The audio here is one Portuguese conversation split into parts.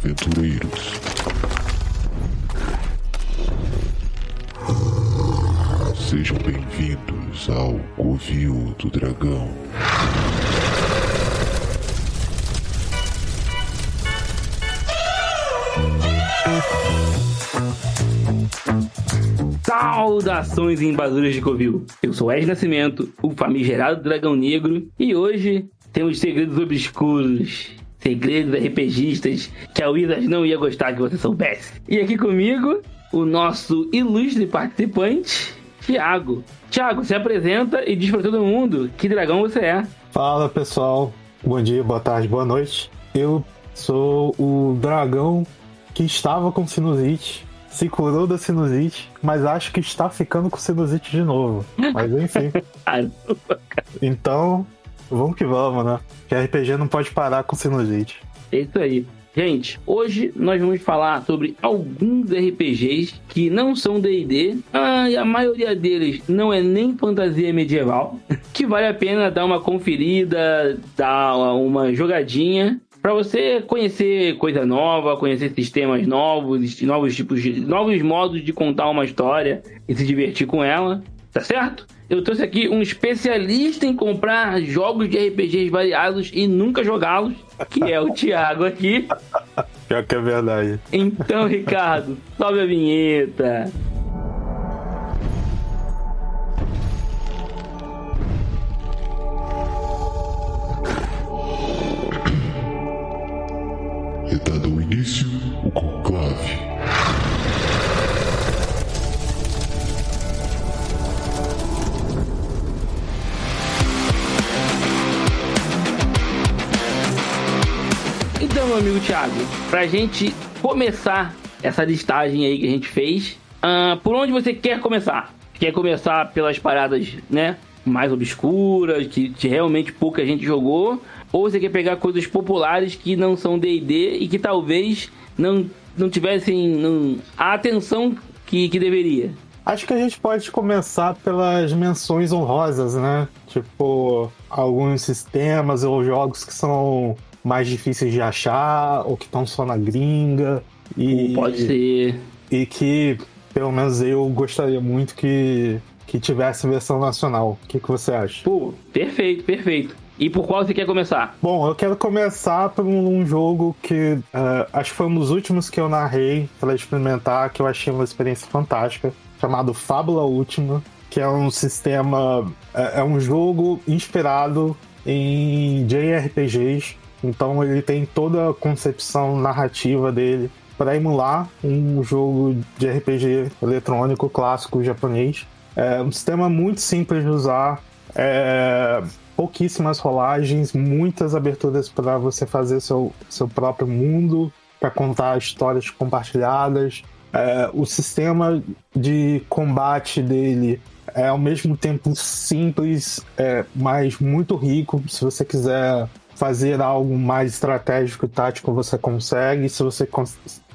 aventureiros. Sejam bem-vindos ao Covil do Dragão. Saudações invasores de Covil. Eu sou Ed Nascimento, o famigerado Dragão Negro, e hoje temos segredos obscuros, segredos RPGistas que a Wizards não ia gostar que você soubesse. E aqui comigo, o nosso ilustre participante, Thiago. Thiago, se apresenta e diz pra todo mundo que dragão você é. Fala pessoal, bom dia, boa tarde, boa noite. Eu sou o dragão que estava com sinusite, se curou da sinusite, mas acho que está ficando com sinusite de novo. Mas enfim. Então, vamos que vamos, né? Que RPG não pode parar com sinusite. É isso aí. Gente, hoje nós vamos falar sobre alguns RPGs que não são D&D, e a maioria deles não é nem fantasia medieval, que vale a pena dar uma conferida, dar uma jogadinha, para você conhecer coisa nova, conhecer sistemas novos, novos modos de contar uma história e se divertir com ela, tá certo? Eu trouxe aqui um especialista em comprar jogos de RPGs variados e nunca jogá-los, que é o Thiago aqui. Pior que é verdade. Então, Ricardo, sobe a vinheta. E dado o início, o conclave. Então, meu amigo Thiago, pra gente começar essa listagem aí que a gente fez, por onde você quer começar? Quer começar pelas paradas, né, mais obscuras, que realmente pouca gente jogou? Ou você quer pegar coisas populares que não são D&D e que talvez não tivessem a atenção que deveria? Acho que a gente pode começar pelas menções honrosas, né? Tipo, alguns sistemas ou jogos que são mais difíceis de achar, ou que estão só na gringa. Pode ser. E que, pelo menos eu gostaria muito que tivesse versão nacional. O que você acha? Pô, perfeito. E por qual você quer começar? Bom, eu quero começar por um jogo que acho que foi um dos últimos que eu narrei para experimentar, que eu achei uma experiência fantástica, chamado Fábula Última, que é um sistema... É um jogo inspirado em JRPGs. Então ele tem toda a concepção narrativa dele para emular um jogo de RPG eletrônico clássico japonês. É um sistema muito simples de usar, pouquíssimas rolagens, muitas aberturas para você fazer seu próprio mundo, para contar histórias compartilhadas. O sistema de combate dele é ao mesmo tempo simples, mas muito rico. Se você quiser fazer algo mais estratégico e tático, você consegue. Se você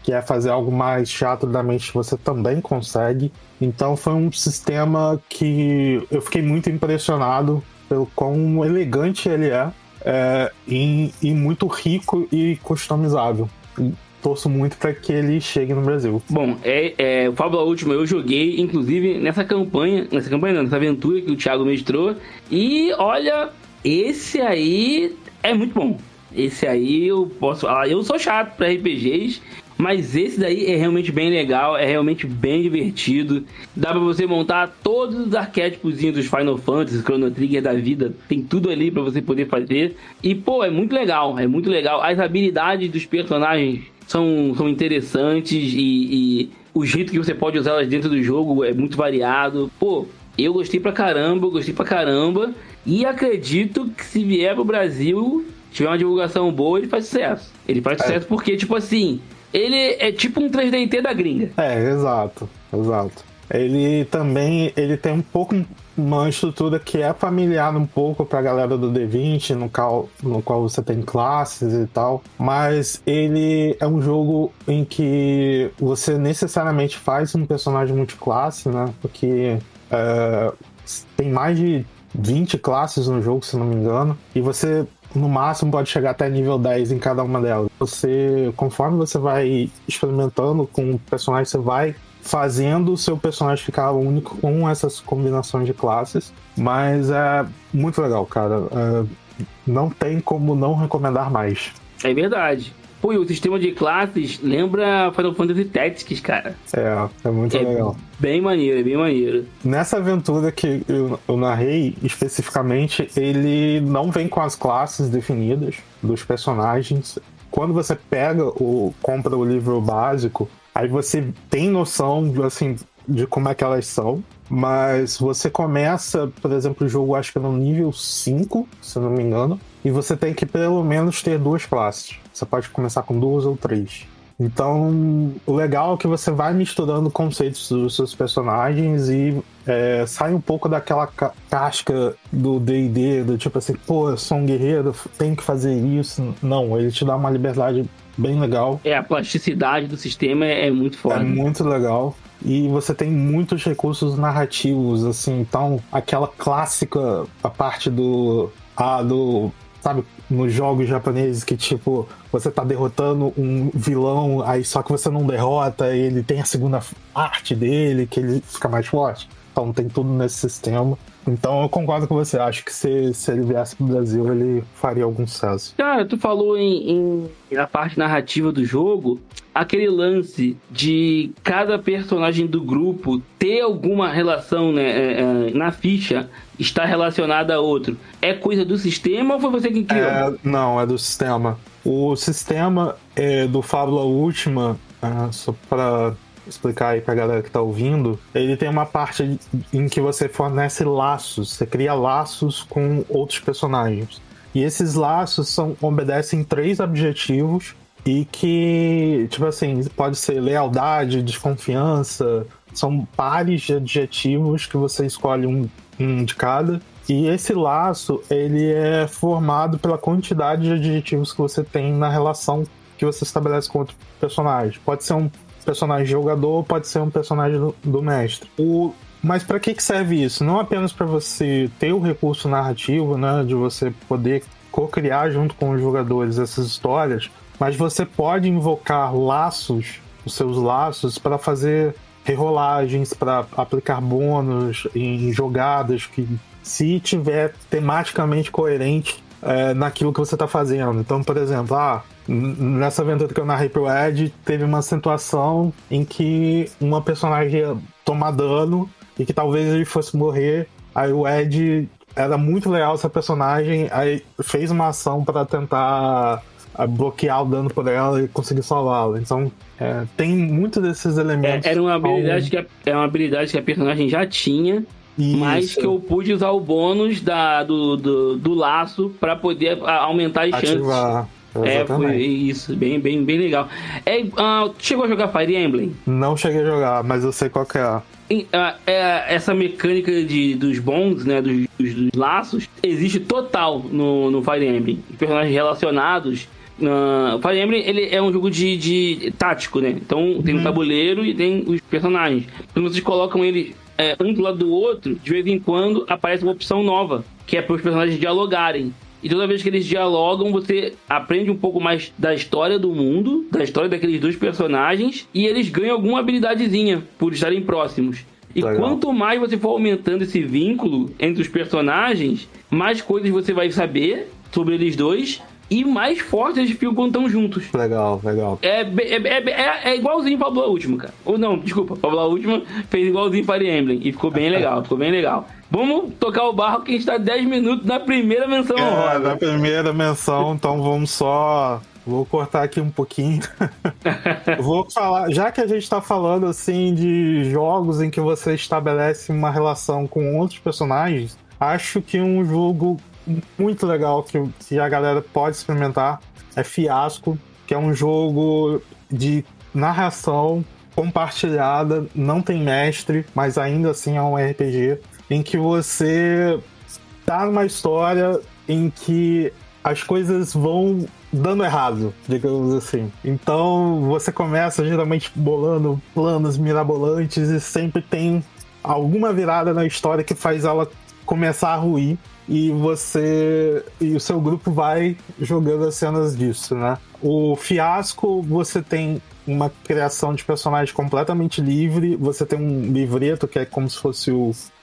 quer fazer algo mais chato da mente, você também consegue. Então foi um sistema que eu fiquei muito impressionado pelo quão elegante ele e muito rico e customizável. Torço muito para que ele chegue no Brasil. Bom, o Fábula Última eu joguei, inclusive, nessa aventura que o Thiago mestrou. E olha, esse aí é muito bom. Esse aí eu posso falar. Eu sou chato para RPGs, mas esse daí é realmente bem legal, é realmente bem divertido. Dá pra você montar todos os arquétipos dos Final Fantasy, Chrono Trigger da vida. Tem tudo ali pra você poder fazer. E, pô, é muito legal. As habilidades dos personagens são interessantes e o jeito que você pode usá-las dentro do jogo é muito variado. Pô, eu gostei pra caramba. E acredito que se vier pro Brasil, tiver uma divulgação boa, ele faz sucesso. Ele faz sucesso porque, tipo assim, ele é tipo um 3DT da gringa. Exato. Ele tem um pouco uma estrutura que é familiar um pouco pra galera do D20, no qual você tem classes e tal, mas ele é um jogo em que você necessariamente faz um personagem multiclasse, né? Porque tem mais de 20 classes no jogo, se não me engano, e você no máximo pode chegar até nível 10 em cada uma delas. Conforme você vai experimentando com o personagem, você vai fazendo o seu personagem ficar único com essas combinações de classes. Mas é muito legal, cara. Não tem como não recomendar mais. É verdade. Pô, e o sistema de classes lembra Final Fantasy Tactics, cara. É muito legal. Bem maneiro, é bem maneiro. Nessa aventura que eu narrei, especificamente, ele não vem com as classes definidas dos personagens. Quando você compra o livro básico, aí você tem noção, assim, de como é que elas são. Mas você começa, por exemplo, o jogo acho que no nível 5, se não me engano, e você tem que pelo menos ter 2 classes. Você pode começar com 2 ou 3. Então, o legal é que você vai misturando conceitos dos seus personagens e sai um pouco daquela casca do D&D, do tipo assim, pô, eu sou um guerreiro, tenho que fazer isso. Não, ele te dá uma liberdade bem legal. A plasticidade do sistema é muito forte. É muito legal. E você tem muitos recursos narrativos, assim, então aquela clássica, a parte sabe, nos jogos japoneses que, tipo, você tá derrotando um vilão, aí só que você não derrota, ele tem a segunda parte dele, que ele fica mais forte. Então tem tudo nesse sistema. Então eu concordo com você, acho que se ele viesse pro Brasil, ele faria algum sucesso. Cara, tu falou na parte narrativa do jogo, aquele lance de cada personagem do grupo ter alguma relação, né, na ficha, estar relacionada a outro. É coisa do sistema ou foi você quem criou? Não, é do sistema. O sistema do Fábula Última, só para explicar aí pra galera que tá ouvindo, ele tem uma parte em que você fornece laços, você cria laços com outros personagens. E esses laços obedecem 3 objetivos e que, tipo assim, pode ser lealdade, desconfiança, são pares de adjetivos que você escolhe um de cada. E esse laço, ele é formado pela quantidade de adjetivos que você tem na relação que você estabelece com outro personagem. Pode ser um personagem jogador, pode ser um personagem do mestre. Mas para que serve isso? Não apenas para você ter o recurso narrativo, né, de você poder co-criar junto com os jogadores essas histórias, mas você pode invocar laços, os seus laços, para fazer rerolagens, para aplicar bônus em jogadas que, se tiver tematicamente coerente naquilo que você está fazendo. Então, por exemplo, nessa aventura que eu narrei pro Ed, teve uma situação em que uma personagem ia tomar dano e que talvez ele fosse morrer. Aí o Ed era muito leal essa personagem, aí fez uma ação para tentar bloquear o dano por ela e conseguir salvá-la. Então, tem muitos desses elementos. Era uma habilidade que a personagem já tinha. Isso. Mas que eu pude usar o bônus do laço para poder aumentar as ativar. Chances. Foi isso, bem legal. Chegou a jogar Fire Emblem? Não cheguei a jogar, mas eu sei qual que é. Essa mecânica dos bons, né, dos laços, existe total no Fire Emblem. Os personagens relacionados. Fire Emblem, ele é um jogo de tático, né? Então tem um tabuleiro e tem os personagens. Quando vocês colocam eles um do lado do outro, de vez em quando aparece uma opção nova, que é para os personagens dialogarem. E toda vez que eles dialogam, você aprende um pouco mais da história do mundo, da história daqueles 2 personagens, e eles ganham alguma habilidadezinha por estarem próximos. E legal. Quanto mais você for aumentando esse vínculo entre os personagens, mais coisas você vai saber sobre eles dois, e mais fortes eles ficam quando estão juntos. Legal. É igualzinho Fábula Última, cara. Ou não, desculpa, Fábula Última fez igualzinho Fire Emblem. E ficou bem legal, Vamos tocar o barro que a gente tá 10 minutos na primeira menção honrosa. Na primeira menção, então vou cortar aqui um pouquinho. Vou falar, já que a gente tá falando assim de jogos em que você estabelece uma relação com outros personagens, acho que um jogo muito legal que a galera pode experimentar é Fiasco, que é um jogo de narração compartilhada, não tem mestre, mas ainda assim é um RPG, em que você tá numa história em que as coisas vão dando errado, digamos assim. Então você começa geralmente bolando planos mirabolantes e sempre tem alguma virada na história que faz ela começar a ruir e o seu grupo vai jogando as cenas disso, né? O Fiasco, você tem uma criação de personagem completamente livre, você tem um livreto que é como se fosse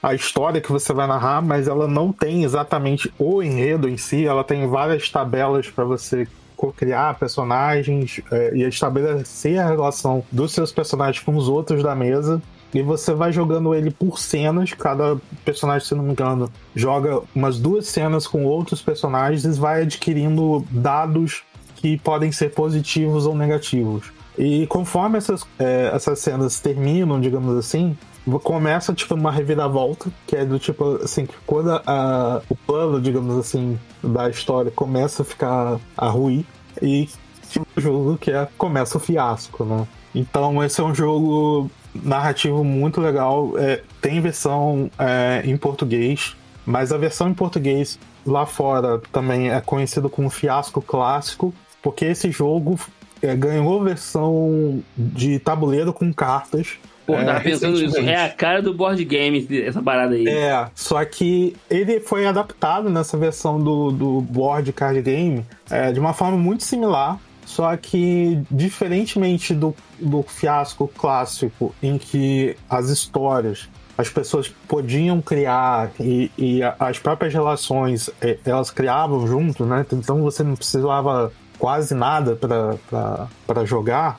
a história que você vai narrar, mas ela não tem exatamente o enredo em si, ela tem várias tabelas para você criar personagens e estabelecer a relação dos seus personagens com os outros da mesa. E você vai jogando ele por cenas, cada personagem, se não me engano, joga umas 2 cenas com outros personagens e vai adquirindo dados que podem ser positivos ou negativos. E conforme essas cenas terminam, digamos assim, começa tipo uma reviravolta, que é do tipo assim, que quando o plano, digamos assim, da história começa a ficar a ruir, e o jogo começa o fiasco, né? Então esse é um jogo narrativo muito legal, tem versão em português, mas a versão em português lá fora também é conhecido como Fiasco Clássico, porque esse jogo ganhou versão de tabuleiro com cartas. Pô, tava pensando nisso, é a cara do board game essa parada aí. Só que ele foi adaptado nessa versão do board card game de uma forma muito similar. Só que, diferentemente do Fiasco Clássico, em que as histórias, as pessoas podiam criar e as próprias relações, elas criavam junto, né? Então você não precisava quase nada para jogar.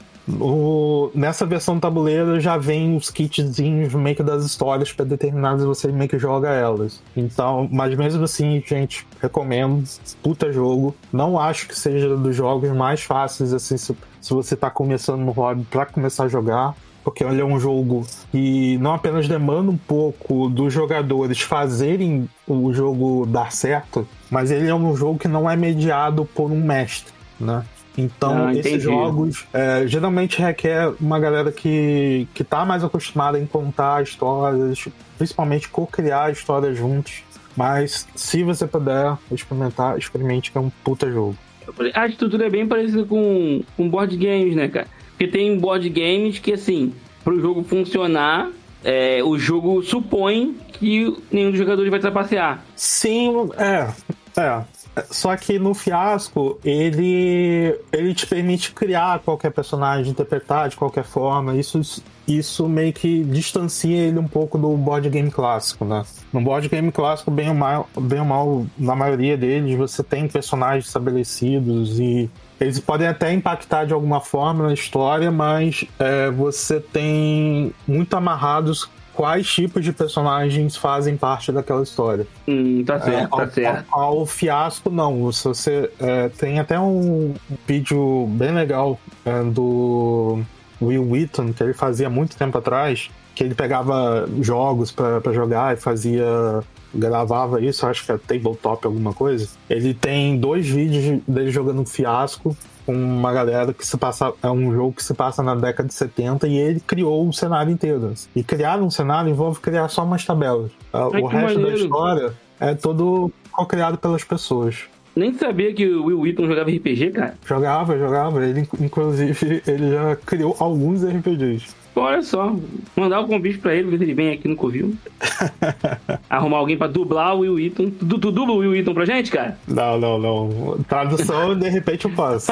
Nessa versão tabuleiro já vem os kitzinhos meio que das histórias pré-determinadas e você meio que joga elas. Então, mas mesmo assim, gente, recomendo, puta jogo. Não acho que seja dos jogos mais fáceis, assim, se você tá começando no hobby pra começar a jogar, porque ele é um jogo que não apenas demanda um pouco dos jogadores fazerem o jogo dar certo, mas ele é um jogo que não é mediado por um mestre, né? Então, esses jogos geralmente requer uma galera que tá mais acostumada em contar histórias, principalmente co-criar histórias juntos. Mas, se você puder experimentar, experimente, que é um puta jogo. A estrutura é bem parecida com board games, né, cara? Porque tem board games que, assim, pro jogo funcionar, o jogo supõe que nenhum dos jogadores vai trapacear. Sim, Só que no Fiasco, ele te permite criar qualquer personagem, interpretar de qualquer forma. Isso meio que distancia ele um pouco do board game clássico, né? No board game clássico, bem ou mal, na maioria deles, você tem personagens estabelecidos e eles podem até impactar de alguma forma na história, mas você tem muito amarrados quais tipos de personagens fazem parte daquela história. Tá certo, tá certo. Ao Fiasco, não. Você tem até um vídeo bem legal do Will Wheaton, que ele fazia muito tempo atrás, que ele pegava jogos pra jogar e gravava isso, acho que é tabletop alguma coisa. Ele tem 2 vídeos dele jogando Fiasco com uma galera é um jogo que se passa na década de 70 e ele criou um cenário inteiro. E criar um cenário envolve criar só umas tabelas. O resto da história é todo co-criado pelas pessoas. Nem sabia que o Will Wheaton jogava RPG, cara. Jogava. Ele, inclusive, ele já criou alguns RPGs. Olha só, mandar um convite pra ele, ver se ele vem aqui no Covil. Arrumar alguém pra dublar o Will Wheaton. Tu dubla o Will Wheaton pra gente, cara? Não. Tradução, de repente eu passo.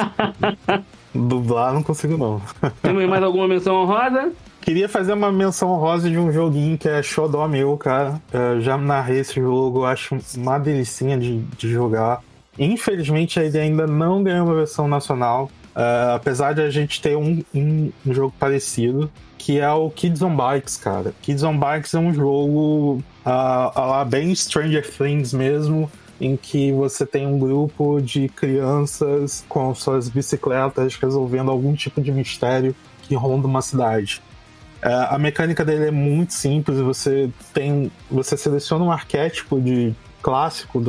Dublar não consigo, não. Temos mais alguma menção honrosa? Queria fazer uma menção honrosa de um joguinho que é xodó meu, cara. Eu já narrei esse jogo, acho uma delicinha de jogar. Infelizmente, ele ainda não ganhou uma versão nacional. Apesar de a gente ter um jogo parecido, que é o Kids on Bikes, cara. Kids on Bikes é um jogo bem Stranger Things mesmo, em que você tem um grupo de crianças com suas bicicletas resolvendo algum tipo de mistério que ronda uma cidade. A mecânica dele é muito simples, você seleciona um arquétipo clássico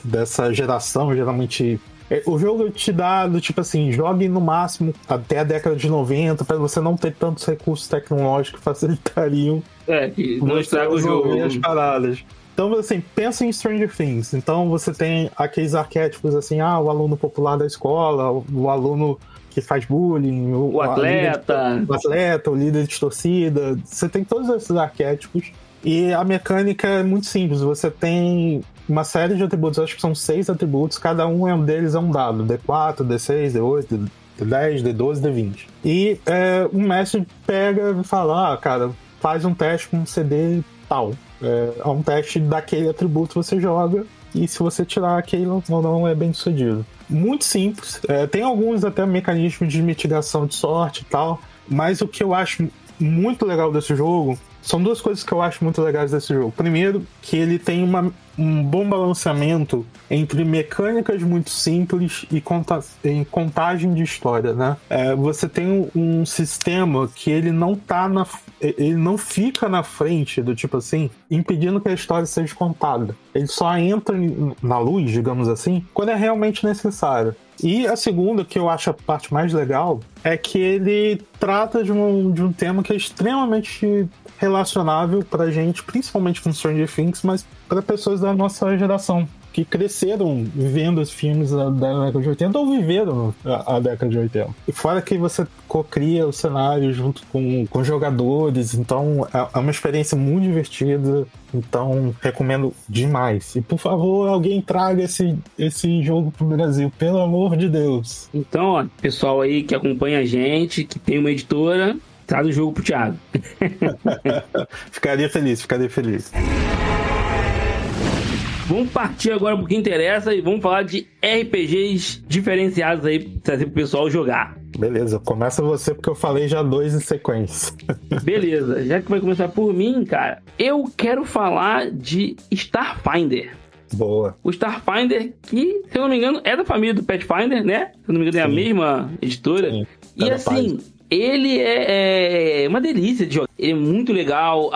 dessa geração, geralmente. O jogo te dá do tipo assim, jogue no máximo até a década de 90 para você não ter tantos recursos tecnológicos que facilitariam que não estraga o jogo. As paradas. Então, assim, pensa em Stranger Things. Então você tem aqueles arquétipos assim, o aluno popular da escola, o aluno que faz bullying, o atleta, o líder de torcida. Você tem todos esses arquétipos E a mecânica é muito simples. Você tem uma série de atributos, acho que são 6 atributos, cada um deles é um dado, D4, D6, D8, D10, D12, D20. E o mestre pega e fala, cara, faz um teste com um CD tal. É um teste daquele atributo que você joga, e se você tirar aquele ou não, é bem sucedido. Muito simples. Tem alguns até mecanismos de mitigação de sorte e tal, mas o que eu acho muito legal desse jogo são 2 coisas que eu acho muito legais desse jogo. Primeiro, que ele tem um bom balanceamento entre mecânicas muito simples e contagem de história, né? Você tem um sistema que ele não fica na frente do tipo assim, impedindo que a história seja contada. Ele só entra na luz, digamos assim, quando é realmente necessário. E a segunda, que eu acho a parte mais legal, é que ele trata de um tema que é extremamente relacionável pra gente, principalmente com Stranger Things, mas para pessoas da nossa geração, que cresceram vendo os filmes da década de 80 ou viveram a década de 80. E fora que você cocria o cenário junto com jogadores, então é uma experiência muito divertida, então recomendo demais. E por favor, alguém traga esse jogo pro Brasil, pelo amor de Deus. Então, ó, pessoal aí que acompanha a gente, que tem uma editora, traz o jogo pro Thiago. Ficaria feliz. Vamos partir agora pro que interessa e vamos falar de RPGs diferenciados aí, trazer pro pessoal jogar. Beleza, começa você porque eu falei já 2 em sequência. Beleza, já que vai começar por mim, cara, eu quero falar de Starfinder. Boa. O Starfinder, que, se eu não me engano, é da família do Pathfinder, né? Se eu não me engano, é a mesma editora. Sim. E assim, ele é uma delícia de jogar. Ele é muito legal,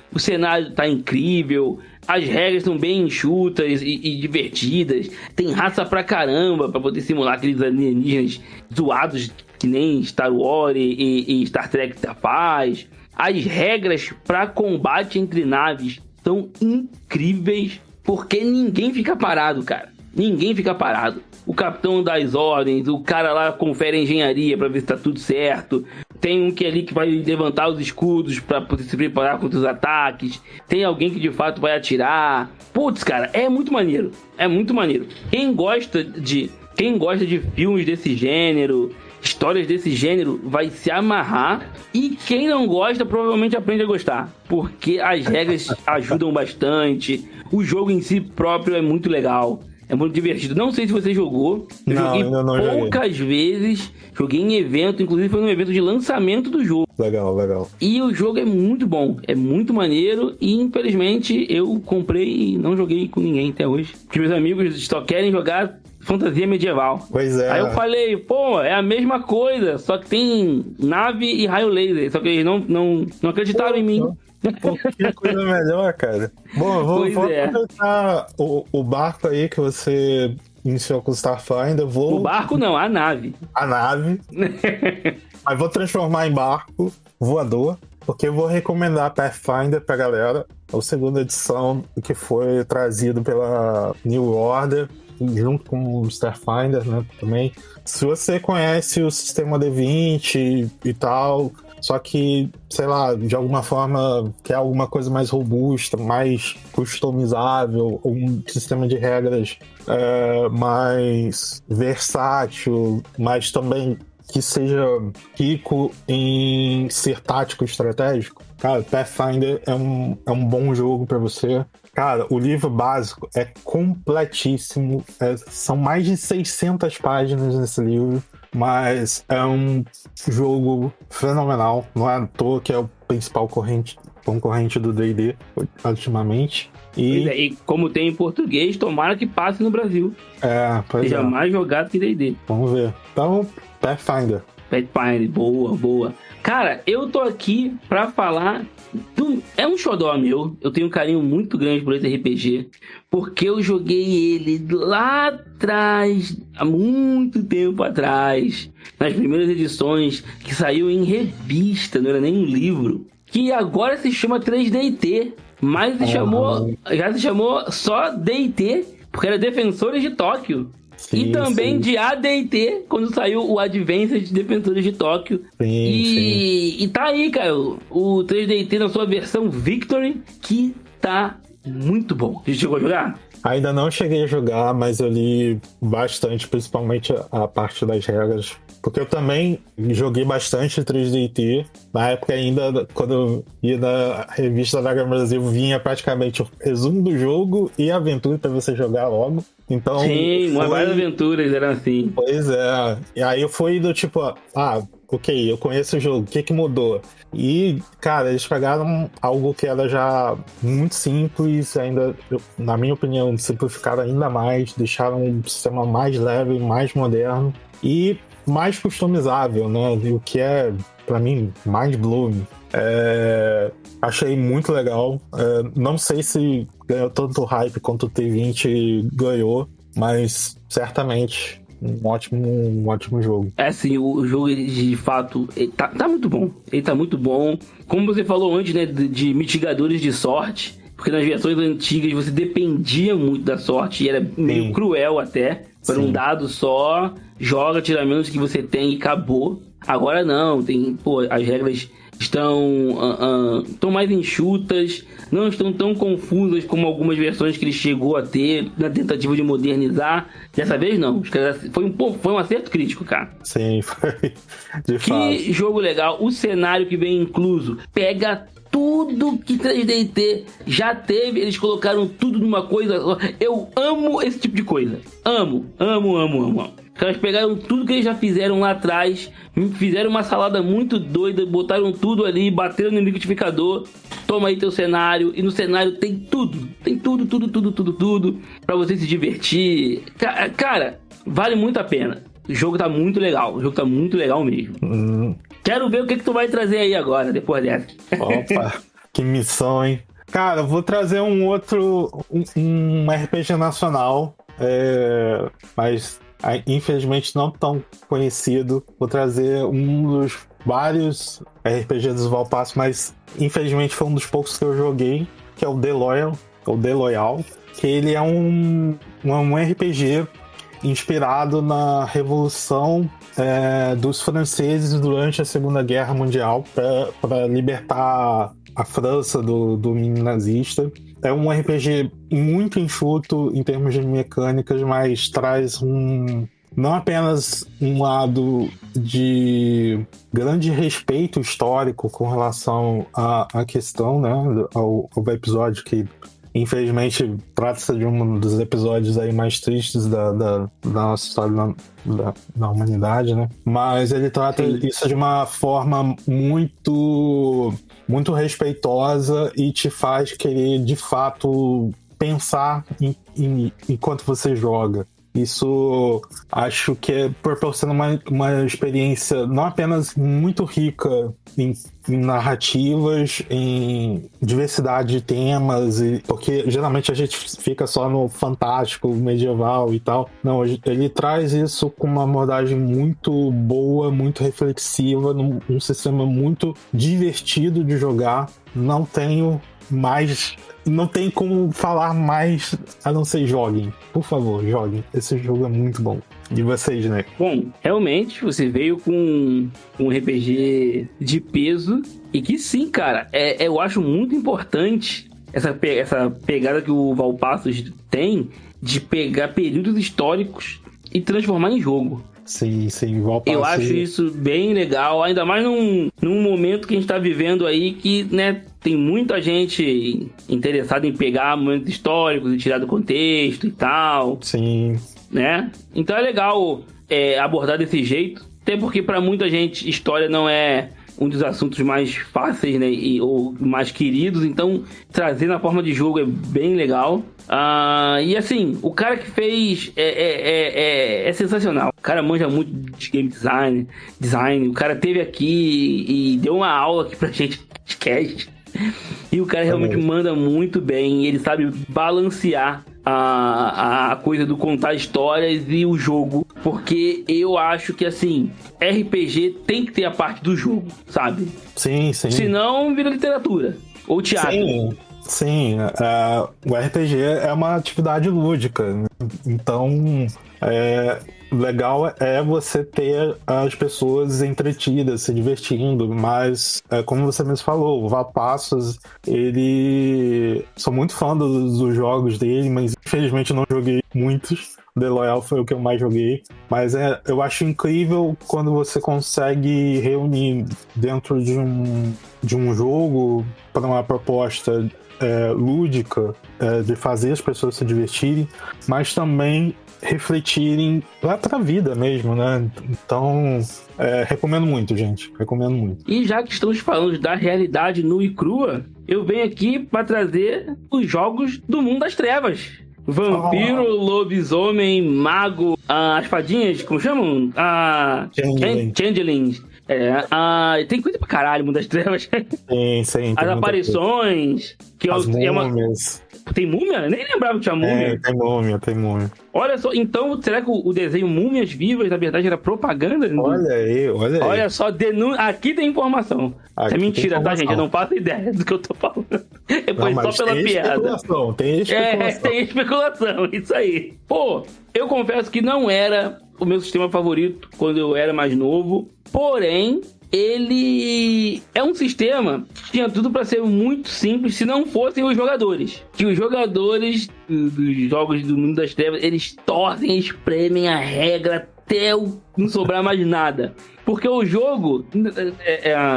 o cenário tá incrível, as regras são bem enxutas e divertidas. Tem raça pra caramba pra poder simular aqueles alienígenas zoados que nem Star Wars e Star Trek faz. As regras pra combate entre naves são incríveis, porque ninguém fica parado, cara. Ninguém fica parado. O capitão dá as ordens, o cara lá confere a engenharia pra ver se tá tudo certo. Tem um que ali que vai levantar os escudos pra poder se preparar contra os ataques. Tem alguém que de fato vai atirar. Putz, cara, é muito maneiro. É muito maneiro. Quem gosta de filmes desse gênero, histórias desse gênero, vai se amarrar. E quem não gosta, provavelmente aprende a gostar. Porque as regras ajudam bastante. O jogo em si próprio é muito legal. É muito divertido. Não sei se você jogou. Eu joguei poucas vezes. Joguei em evento. Inclusive foi num evento de lançamento do jogo. Legal. E o jogo é muito bom. É muito maneiro. E infelizmente eu comprei e não joguei com ninguém até hoje. Porque meus amigos só querem jogar fantasia medieval. Pois é. Aí eu falei, pô, é a mesma coisa. Só que tem nave e raio laser. Só que eles não acreditaram em mim. Que coisa melhor, cara. Bom, vou aproveitar o barco aí que você iniciou com o Starfinder. O barco não, a nave. A nave. Mas vou transformar em barco voador, porque eu vou recomendar Pathfinder pra galera. A segunda edição que foi trazido pela New Order, junto com o Starfinder, né, também. Se você conhece o sistema D20 e tal, só que, sei lá, de alguma forma quer alguma coisa mais robusta, mais customizável, um sistema de regras mais versátil, mas também que seja rico em ser tático e estratégico, cara, Pathfinder é um bom jogo para você. Cara, o livro básico é completíssimo, são mais de 600 páginas nesse livro, mas é um jogo fenomenal, não é à toa que é o principal concorrente do D&D ultimamente. E como tem em português, tomara que passe no Brasil. Seja mais jogado que D&D. Vamos ver. Então, Pathfinder, boa. Cara, eu tô aqui pra falar é um xodó meu. Eu tenho um carinho muito grande por esse RPG, porque eu joguei ele lá atrás, há muito tempo atrás, nas primeiras edições, que saiu em revista, não era nem um livro, que agora se chama 3DT, mas já se chamou só D&T, porque era Defensores de Tóquio. E também de AD&T, quando saiu o Advanced Defensores de Tóquio. E tá aí, cara, o 3D&T na sua versão Victory, que tá muito bom. Você chegou a jogar? Ainda não cheguei a jogar, mas eu li bastante, principalmente a parte das regras. Porque eu também joguei bastante 3D&T. Na época ainda, quando eu ia na revista da Dragon Brasil, vinha praticamente o resumo do jogo e a aventura para você jogar logo. Então, sim, várias aventuras eram assim. Pois é. E aí eu fui do tipo, ok, eu conheço o jogo, o que mudou? E, cara, eles pegaram algo que era já muito simples, ainda, na minha opinião, simplificaram ainda mais, deixaram um sistema mais leve, mais moderno e mais customizável, né? O que é, pra mim, mind-blowing. Achei muito legal. Não sei se ganhou tanto hype quanto o T20 ganhou, mas certamente um ótimo jogo. Assim, o jogo, de fato, tá muito bom. Ele tá muito bom. Como você falou antes, né, de mitigadores de sorte, porque nas versões antigas você dependia muito da sorte e era meio cruel até. Para um dado só, joga, tira menos que você tem e acabou. Agora não, as regras estão mais enxutas, não estão tão confusas como algumas versões que ele chegou a ter na tentativa de modernizar. Dessa vez não, foi um acerto crítico, cara. Sim, foi de fato. Que jogo legal, o cenário que vem incluso pega tudo que 3D&T já teve, eles colocaram tudo numa coisa. Eu amo esse tipo de coisa. Amo. Os caras pegaram tudo que eles já fizeram lá atrás, fizeram uma salada muito doida, botaram tudo ali, bateram no liquidificador. Toma aí teu cenário, e no cenário tem tudo. Tem tudo pra você se divertir. Cara, vale muito a pena. O jogo tá muito legal. Mesmo. Quero ver o que tu vai trazer aí agora, depois dessa. Opa, que missão, hein? Cara, eu vou trazer um RPG nacional, mas infelizmente não tão conhecido. Vou trazer um dos vários RPGs dos Valpasso, mas infelizmente foi um dos poucos que eu joguei, que é o The Loyal, que ele é um RPG inspirado na Revolução dos franceses durante a Segunda Guerra Mundial para libertar a França do domínio nazista. É um RPG muito enxuto em termos de mecânicas, mas traz não apenas um lado de grande respeito histórico com relação à questão, né, ao episódio que infelizmente trata-se de um dos episódios aí mais tristes da nossa história da humanidade, né? Mas ele trata isso de uma forma muito respeitosa e te faz querer de fato pensar enquanto você joga. Isso acho que proporciona uma experiência não apenas muito rica em narrativas, em diversidade de temas, porque geralmente a gente fica só no fantástico, medieval e tal. Não, ele traz isso com uma abordagem muito boa, muito reflexiva, num sistema muito divertido de jogar. Não tem como falar mais a não ser joguem. Por favor, joguem. Esse jogo é muito bom. E vocês, né? Bom, realmente você veio com um RPG de peso e que sim, cara, eu acho muito importante essa pegada que o Valpassos tem de pegar períodos históricos e transformar em jogo. Sim, Valpassos. Eu acho isso bem legal, ainda mais num momento que a gente tá vivendo aí que, né, tem muita gente interessada em pegar momentos históricos e tirar do contexto e tal. Sim. Né? Então é legal abordar desse jeito, até porque para muita gente história não é um dos assuntos mais fáceis, né, ou mais queridos, então trazer na forma de jogo é bem legal. E assim, o cara que fez é sensacional. O cara manja muito de game design. O cara teve aqui e deu uma aula aqui pra gente de cast. E o cara realmente manda muito bem. Ele sabe balancear a coisa do contar histórias e o jogo, porque eu acho que assim, RPG tem que ter a parte do jogo, sabe? Sim. Senão vira literatura ou teatro. Sim, o RPG é uma atividade lúdica, né? Então, legal é você ter as pessoas entretidas, se divertindo, mas, como você mesmo falou, o Valpassos, ele... Sou muito fã dos jogos dele, mas infelizmente não joguei muitos. The Loyal foi o que eu mais joguei, mas eu acho incrível quando você consegue reunir dentro de um jogo para uma proposta lúdica, de fazer as pessoas se divertirem, mas também refletirem lá pra vida mesmo, né? Então, recomendo muito, gente. Recomendo muito. E já que estamos falando da realidade nua e crua, eu venho aqui para trazer os jogos do mundo das trevas. Vampiro, lobisomem, mago, as fadinhas, como chamam? Changelings. Tem coisa pra caralho, mundo das trevas. Sim, as aparições, que as múmias. Tem múmia? Nem lembrava que tinha múmia. Tem múmia. Olha só, então será que o desenho Múmias Vivas, na verdade, era propaganda? Olha aí. Olha só, aqui tem informação. Isso é mentira, tá, gente? Eu não faço ideia do que eu tô falando. Foi só pela piada. Tem especulação. Tem especulação, isso aí. Pô, eu confesso que não era o meu sistema favorito quando eu era mais novo, porém... ele é um sistema que tinha tudo para ser muito simples se não fossem os jogadores. Que os jogadores dos jogos do mundo das trevas, eles torcem, espremem a regra até não sobrar mais nada. Porque o jogo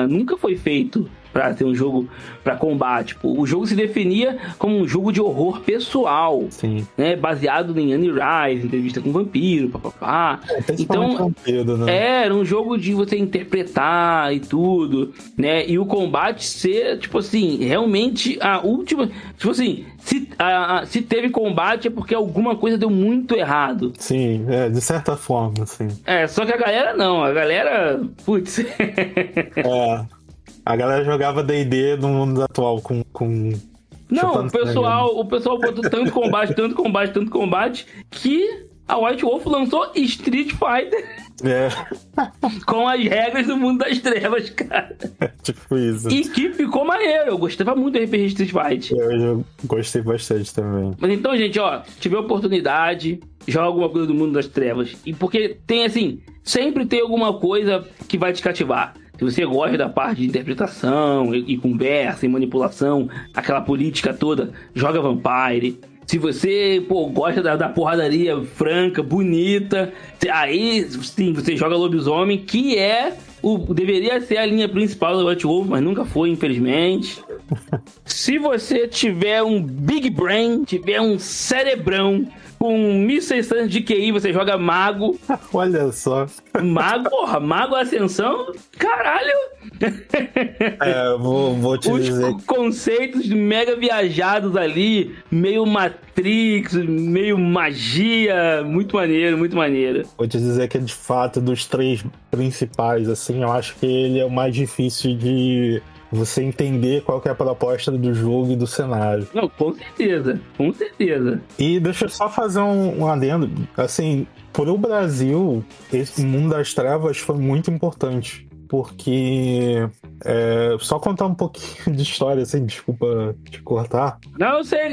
nunca foi feito para ser um jogo para combate. Pô. O jogo se definia como um jogo de horror pessoal. Sim. Né? Baseado em Anne Rice, entrevista com vampiro, papapá. Então, vampiro, né? Era um jogo de você interpretar e tudo, né? E o combate ser, tipo assim, realmente a última... Tipo assim, se teve combate é porque alguma coisa deu muito errado. Sim, de certa forma, sim. Só que a galera não. A galera... Putz. A galera jogava D&D no mundo atual com não, o pessoal botou tanto combate, que a White Wolf lançou Street Fighter. Com as regras do mundo das trevas, cara. Tipo isso. E que ficou maneiro. Eu gostava muito do RPG Street Fighter. Eu gostei bastante também. Mas então, gente, se tiver oportunidade, joga alguma coisa do mundo das trevas. E porque tem, assim, sempre tem alguma coisa que vai te cativar. Se você gosta da parte de interpretação e conversa e manipulação, aquela política toda, joga Vampire. Se você, gosta da porradaria franca, bonita, aí sim, você joga Lobisomem, que deveria ser a linha principal do White Wolf, mas nunca foi, infelizmente. Se você tiver um Big Brain, tiver um cerebrão, com 1.600 de QI, você joga Mago. Olha só. Mago Ascensão, caralho. Vou te dizer. Os conceitos mega viajados ali, meio Matrix, meio magia, muito maneiro, muito maneiro. Vou te dizer que, de fato, dos três principais, assim, eu acho que ele é o mais difícil de... você entender qual que é a proposta do jogo e do cenário. Não, com certeza. E deixa eu só fazer um adendo. Assim, pro Brasil, esse mundo das trevas foi muito importante. Porque... só contar um pouquinho de história, assim, desculpa te cortar. Não, eu sei.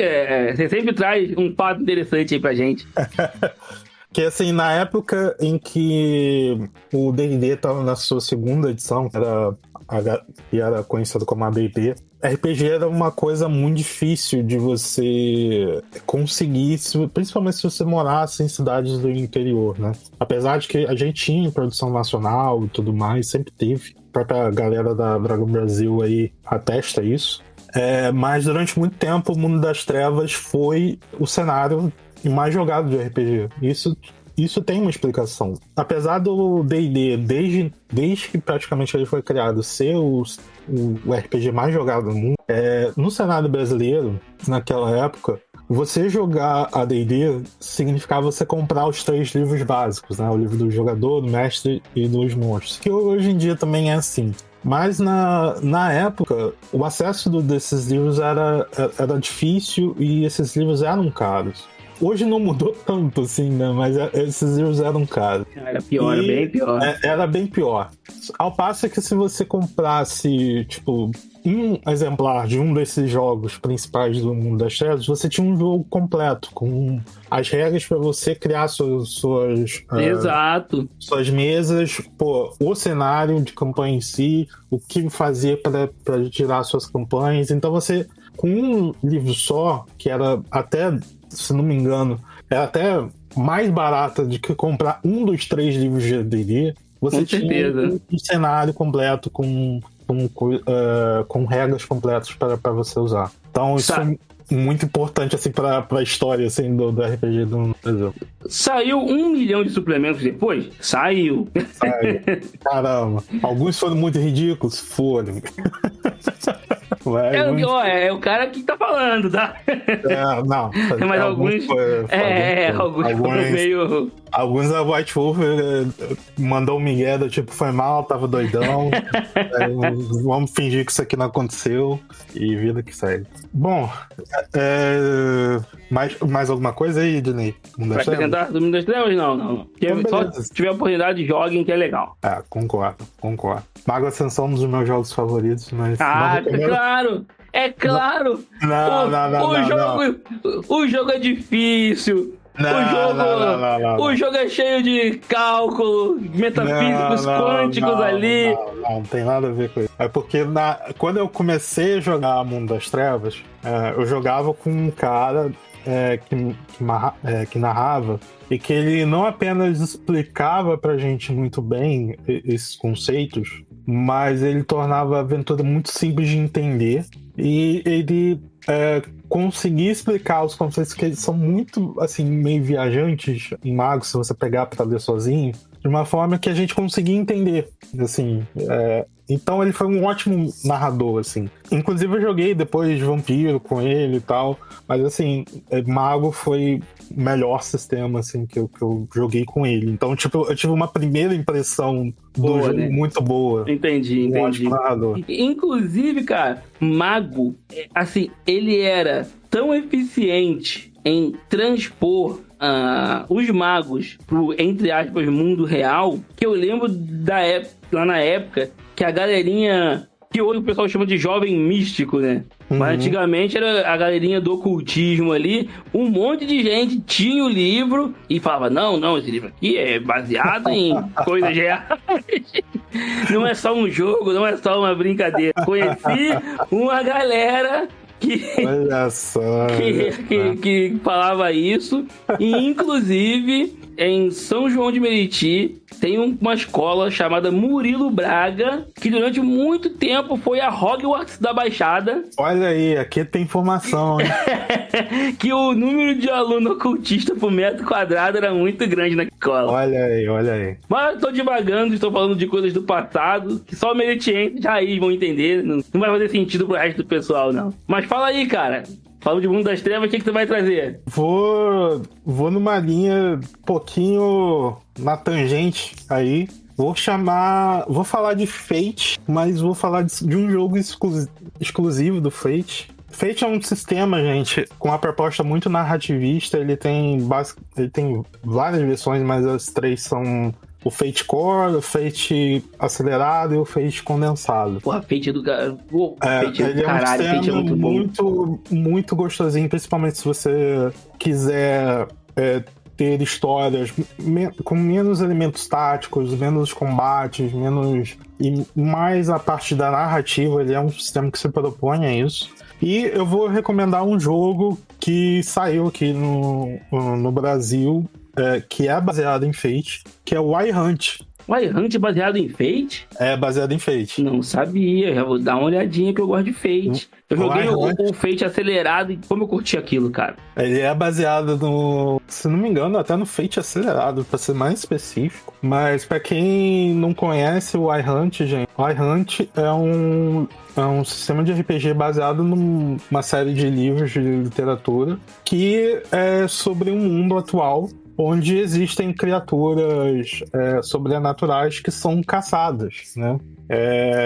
Você sempre traz um fato interessante aí pra gente. Que, assim, na época em que o D&D estava na sua segunda edição, era conhecido como AD&D, RPG era uma coisa muito difícil de você conseguir, principalmente se você morasse em cidades do interior, né? Apesar de que a gente tinha produção nacional e tudo mais, sempre teve. A própria galera da Dragon Brasil aí atesta isso. Mas durante muito tempo o Mundo das Trevas foi o cenário mais jogado de RPG. Isso tem uma explicação. Apesar do D&D, desde que praticamente ele foi criado, ser o RPG mais jogado do mundo, no cenário brasileiro, naquela época, você jogar a D&D significava você comprar os 3 livros básicos, né? O livro do jogador, do mestre e dos monstros, que hoje em dia também é assim. Mas na época, o acesso desses livros era difícil e esses livros eram caros. Hoje não mudou tanto, assim, né? Mas esses livros eram caros. Era pior, era bem pior. Era bem pior. Ao passo que se você comprasse, tipo, um exemplar de um desses jogos principais do Mundo das Trevas, você tinha um jogo completo, com as regras para você criar Exato. suas mesas, pô, o cenário de campanha em si, o que fazer para tirar suas campanhas. Então você, com um livro só, que era até, se não me engano, era até mais barato do que comprar um dos 3 livros de D&D, você Com tinha certeza. um cenário completo com regras completas para você usar. Então isso é muito importante assim, para a história assim, do RPG do Brasil. Saiu 1 milhão de suplementos depois? Saiu. Caramba. Alguns foram muito ridículos? Foram. É o cara que tá falando, tá? Não. Mas alguns foram meio... Alguns a White Wolf mandou um migué, tipo, foi mal, tava doidão. Vamos fingir que isso aqui não aconteceu e vida que segue. Bom, mais alguma coisa aí, Dinei? Vai apresentar do Mundo das Trevas? Não. Só se tiver oportunidade, joguem, que é legal. Concordo. Mago Ascensão é um dos meus jogos favoritos, mas... Claro! É claro! O jogo é difícil. O jogo é cheio de cálculo, metafísicos quânticos ali. Não tem nada a ver com isso. É porque quando eu comecei a jogar Mundo das Trevas, eu jogava com um cara que narrava, e que ele não apenas explicava pra gente muito bem esses conceitos, mas ele tornava a aventura muito simples de entender, e ele conseguir explicar os conceitos que eles são muito, assim, meio viajantes em Mago, se você pegar pra ler sozinho, de uma forma que a gente conseguia entender, assim, então ele foi um ótimo narrador, assim. Inclusive eu joguei depois de Vampiro com ele e tal, mas assim, Mago foi o melhor sistema, assim, que eu joguei com ele. Então, tipo, eu tive uma primeira impressão do jogo, né? Muito boa. Entendi. Ótimo narrador. Inclusive, cara, Mago, assim, ele era tão eficiente em transpor os magos pro, entre aspas, mundo real, que eu lembro lá na época, que a galerinha, que hoje o pessoal chama de jovem místico, né? Mas antigamente era a galerinha do ocultismo ali, um monte de gente tinha o livro e falava, não, esse livro aqui é baseado em coisas reais. Não é só um jogo, não é só uma brincadeira. Conheci uma galera que falava isso, e inclusive em São João de Meriti tem uma escola chamada Murilo Braga, que durante muito tempo foi a Hogwarts da Baixada. Olha aí, aqui tem informação, hein? Que o número de aluno ocultista por metro quadrado era muito grande na escola. Olha aí. Mas eu tô divagando, estou falando de coisas do passado, que só meritientes de raiz vão entender. Não vai fazer sentido pro resto do pessoal, não. Mas fala aí, cara. Fala de Mundo das Trevas, o que tu vai trazer? Vou numa linha um pouquinho na tangente aí. Vou falar de Fate, mas vou falar de um jogo exclusivo do Fate. Fate é um sistema, gente, com uma proposta muito narrativista. Ele tem várias versões, mas as 3 são o Fate Core, o Fate acelerado e o Fate condensado. Porra, Fate é do caralho. Fate é do caralho, Fate é muito bom. Muito gostosinho, principalmente se você quiser ter histórias com menos elementos táticos, menos combates, e mais a parte da narrativa. Ele é um sistema que se propõe a isso. E eu vou recomendar um jogo que saiu aqui no Brasil, que é baseado em Fate, que é o iHunt. O iHunt é baseado em Fate? É baseado em Fate. Não sabia, já vou dar uma olhadinha, que eu gosto de Fate. Eu joguei o Fate acelerado e como eu curti aquilo, cara. Ele é baseado se não me engano, até no Fate acelerado, pra ser mais específico. Mas pra quem não conhece o iHunt, gente, o iHunt é um sistema de RPG baseado numa série de livros de literatura que é sobre um mundo atual onde existem criaturas sobrenaturais que são caçadas, né?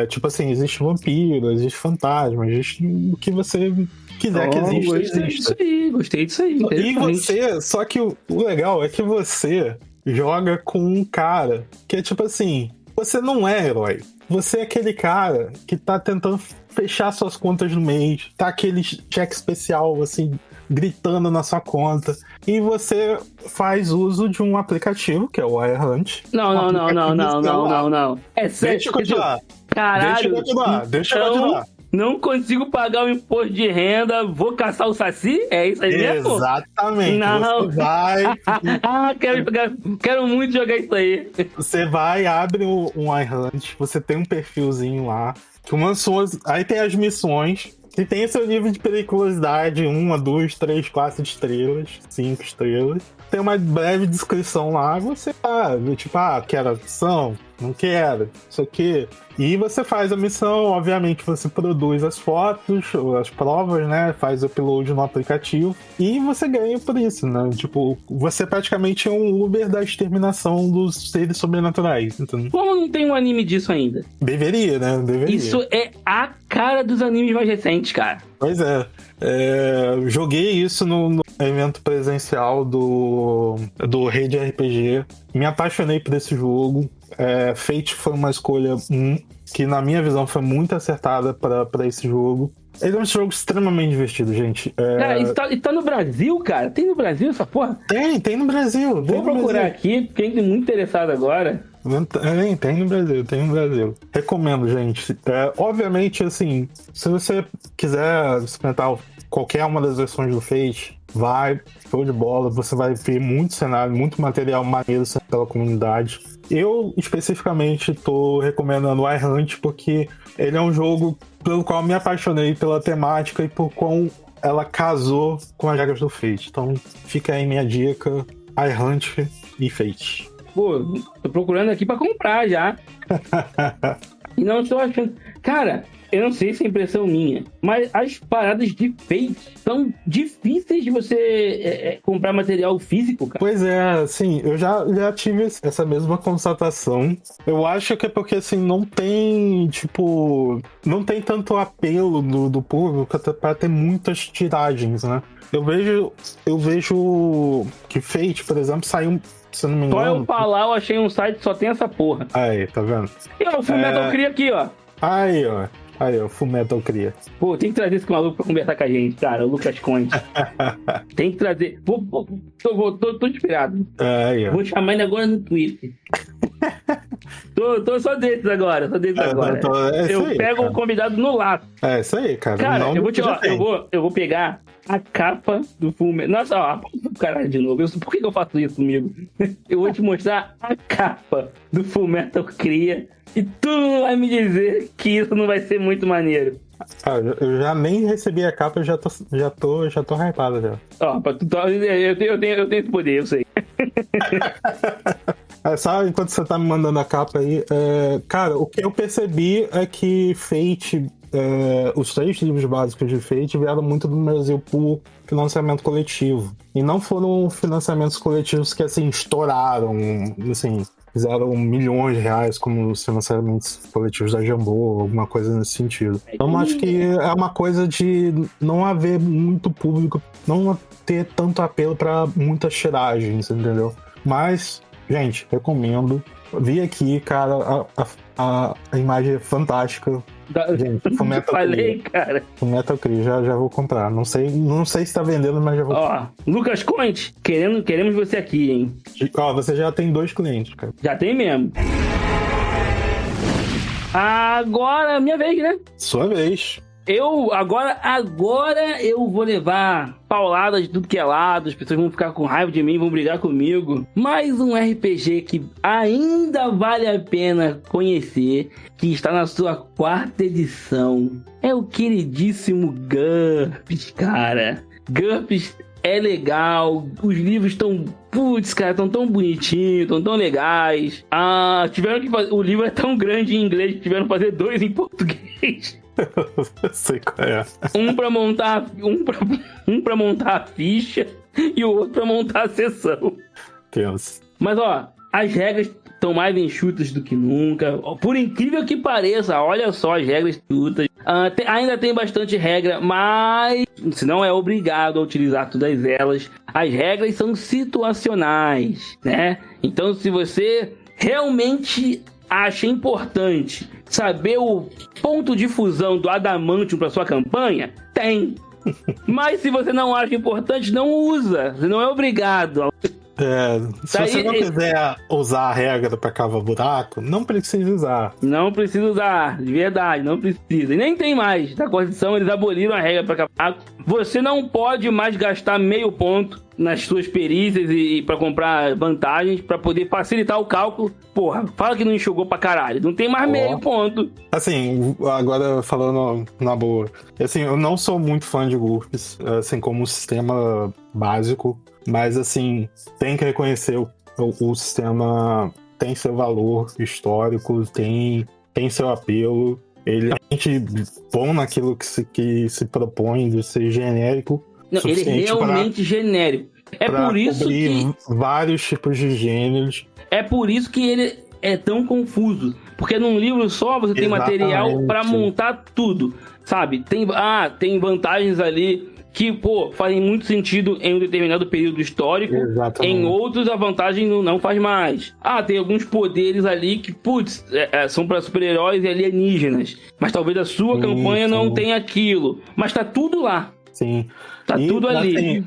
Tipo assim, existe vampiro, existe fantasma, existe o que você quiser que exista, exista. Gostei disso aí. E você, só que o legal é que você joga com um cara que é tipo assim, você não é herói. Você é aquele cara que tá tentando fechar suas contas no mês, tá aquele cheque especial, assim, gritando na sua conta. E você faz uso de um aplicativo, que é o iHunt. Não. É sério. Deixa eu continuar. Caralho. Deixa eu continuar. Não consigo pagar o imposto de renda, vou caçar o Saci? É isso aí mesmo? Exatamente. Não. Você vai... quero muito jogar isso aí. Você vai, abre um iHunt, você tem um perfilzinho lá, que aí tem as missões, que tem o seu nível de periculosidade, 1, 2, 3, 4 estrelas, 5 estrelas. Tem uma breve descrição lá, você tipo, quero ação, não quero, isso aqui. E você faz a missão, obviamente você produz as fotos, as provas, né? Faz o upload no aplicativo e você ganha por isso, né? Tipo, você praticamente é um Uber da exterminação dos seres sobrenaturais, entendeu? Como não tem um anime disso ainda? Deveria, né? Deveria. Isso é a cara dos animes mais recentes, cara. Pois é. Joguei isso no evento presencial do Rede RPG. Me apaixonei por esse jogo. Fate foi uma escolha que, na minha visão, foi muito acertada para esse jogo. Ele é um jogo extremamente divertido, gente. Cara, isso tá no Brasil, cara? Tem no Brasil essa porra? Tem no Brasil. Vou procurar aqui, porque eu tô muito interessado agora. Tem no Brasil. Recomendo, gente. Obviamente, assim, se você quiser experimentar qualquer uma das versões do Fate, vai, show de bola, você vai ver muito cenário, muito material maneiro pela comunidade. Eu, especificamente, tô recomendando o iHunt porque ele é um jogo pelo qual me apaixonei pela temática e por como ela casou com as regras do Fate. Então, fica aí minha dica, iHunt e Fate. Pô, tô procurando aqui pra comprar já. E não estou achando... Cara, eu não sei se é impressão minha, mas as paradas de Fate são difíceis de você comprar material físico, cara. Pois é, assim, eu já tive essa mesma constatação. Eu acho que é porque, assim, não tem tanto apelo do público para ter muitas tiragens, né? Eu vejo que Fate, por exemplo, saiu... Se eu não me engano... Só eu falar, eu achei um site que só tem essa porra. Aí, tá vendo? E o Fullmetal Cria aqui, ó. Aí, ó, Fullmetal Cria. Pô, tem que trazer esse maluco pra conversar com a gente, cara, o Lucas Conte. Tem que trazer. Tô inspirado. Aí, ó. Vou chamar ele agora no Twitter. Tô só desses agora, eu aí, pego cara. O convidado no laço. É isso aí, cara. Cara, não, eu vou pegar a capa do Fullmetal. Nossa, ó, caralho, de novo. Por que eu faço isso comigo? Eu vou te mostrar a capa do Fullmetal Cria e tu não vai me dizer que isso não vai ser muito maneiro. Eu já nem recebi a capa, eu já tô hypado já. Ó, eu tenho esse poder, eu sei. Só enquanto você tá me mandando a capa aí, cara, o que eu percebi é que Fate, os 3 livros básicos de Fate vieram muito do Brasil por financiamento coletivo. E não foram financiamentos coletivos que, assim, estouraram, assim, fizeram milhões de reais como os financiamentos coletivos da Jambô, alguma coisa nesse sentido. Então acho que é uma coisa de não haver muito público, não ter tanto apelo para muitas tiragens, entendeu? Mas, gente, recomendo. Vi aqui, cara, a imagem é fantástica. Gente, Fullmetal Cria, já vou comprar. Não sei se tá vendendo, mas já vou comprar. Ó, Lucas Conte, queremos você aqui, hein? Ó, você já tem 2 clientes, cara. Já tem mesmo. Agora, minha vez, né? Sua vez. Agora eu vou levar pauladas de tudo que é lado, as pessoas vão ficar com raiva de mim, vão brigar comigo. Mais um RPG que ainda vale a pena conhecer, que está na sua 4ª edição. É o queridíssimo GURPS, cara. GURPS é legal, os livros estão... Putz, cara, estão tão bonitinhos, estão tão legais. Tiveram que fazer... O livro é tão grande em inglês que tiveram que fazer 2 em português. Eu sei qual é. Um pra montar a ficha e o outro pra montar a sessão. Deus. Mas, ó, as regras estão mais enxutas do que nunca. Por incrível que pareça, olha só as regras enxutas. Ainda tem bastante regra, mas você não é obrigado a utilizar todas elas. As regras são situacionais, né? Então, se você realmente acha importante saber o ponto de fusão do Adamantium para sua campanha, tem. Mas se você não acha importante, não usa. Você não é obrigado. Se você não quiser usar a regra para cavar buraco, não precisa usar. Não precisa usar, de verdade, não precisa. E nem tem mais. Na Constituição eles aboliram a regra para cavar buraco. Você não pode mais gastar meio ponto nas suas perícias e para comprar vantagens para poder facilitar o cálculo. Porra, fala que não enxugou pra caralho. Não tem mais meio ponto. Assim, agora falando na boa. Assim, eu não sou muito fã de GURPS, assim, como um sistema básico. Mas, assim, tem que reconhecer o sistema tem seu valor histórico, tem seu apelo. Ele é realmente bom naquilo que se propõe de ser genérico. Não, ele é realmente genérico. É por isso que vários tipos de gêneros. É por isso que ele é tão confuso. Porque num livro só você tem material para montar tudo, sabe? Tem vantagens ali que, fazem muito sentido em um determinado período histórico. Exatamente. Em outros, a vantagem não faz mais. Tem alguns poderes ali que, são para super-heróis e alienígenas. Mas talvez a sua campanha não tenha aquilo. Mas tá tudo lá. Sim. Tá tudo ali.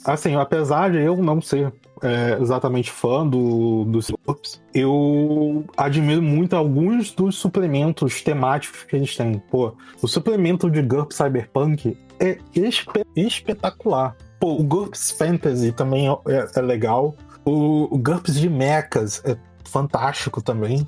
Assim, apesar de eu não ser exatamente fã dos GURPS, eu admiro muito alguns dos suplementos temáticos que eles têm. O suplemento de GURPS Cyberpunk é espetacular. O GURPS Fantasy também é legal. O GURPS de Mechas é fantástico também.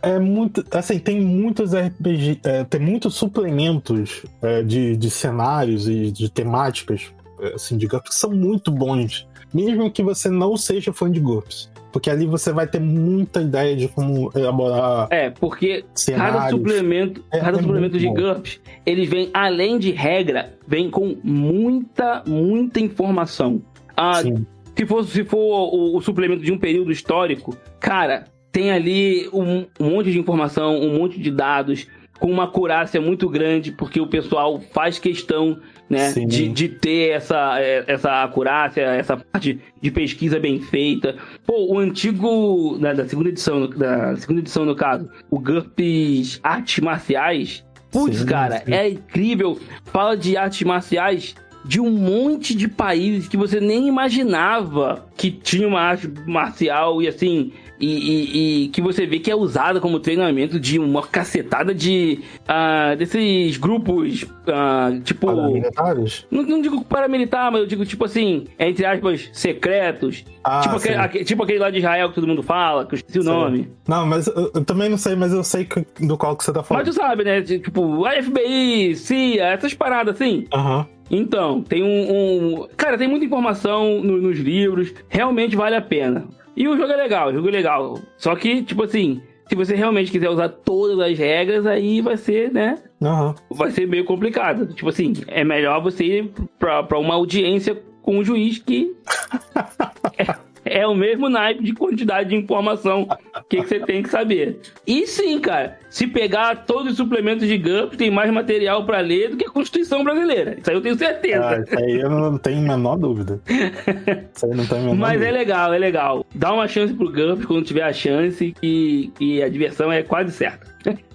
É muito, assim, tem muitos RPG, tem muitos suplementos de cenários e de temáticas, assim, de GURPS que são muito bons, mesmo que você não seja fã de GURPS, porque ali você vai ter muita ideia de como elaborar. Porque cenários. cada suplemento de GURPS, eles vêm, além de regra, vem com muita informação. Se for o suplemento de um período histórico, cara, tem ali um monte de informação, um monte de dados, com uma acurácia muito grande, porque o pessoal faz questão, né, de ter essa acurácia, essa parte de pesquisa bem feita. O antigo, da segunda edição no caso, o GURPS Artes Marciais, cara, é incrível. Fala de artes marciais de um monte de países que você nem imaginava que tinha uma arte marcial e assim... E que você vê que é usada como treinamento de uma cacetada desses grupos, tipo... Paramilitares? Não digo paramilitar, mas eu digo, tipo assim, entre aspas, secretos. Tipo aquele lá de Israel que todo mundo fala, que eu esqueci o nome. Não, mas eu também não sei, mas eu sei do qual que você tá falando. Mas tu sabe, né? Tipo, a FBI, CIA, essas paradas assim. Então, tem Cara, tem muita informação nos livros, realmente vale a pena. E o jogo é legal. Só que, tipo assim, se você realmente quiser usar todas as regras, aí vai ser, né? Vai ser meio complicado. Tipo assim, é melhor você ir pra uma audiência com um juiz que é o mesmo naipe de quantidade de informação que você tem que saber. E sim, cara, se pegar todos os suplementos de GURPS, tem mais material pra ler do que a Constituição brasileira. Isso aí eu tenho certeza. Isso aí eu não tenho a menor dúvida. Mas é legal. Dá uma chance pro GURPS quando tiver a chance, e a diversão é quase certa.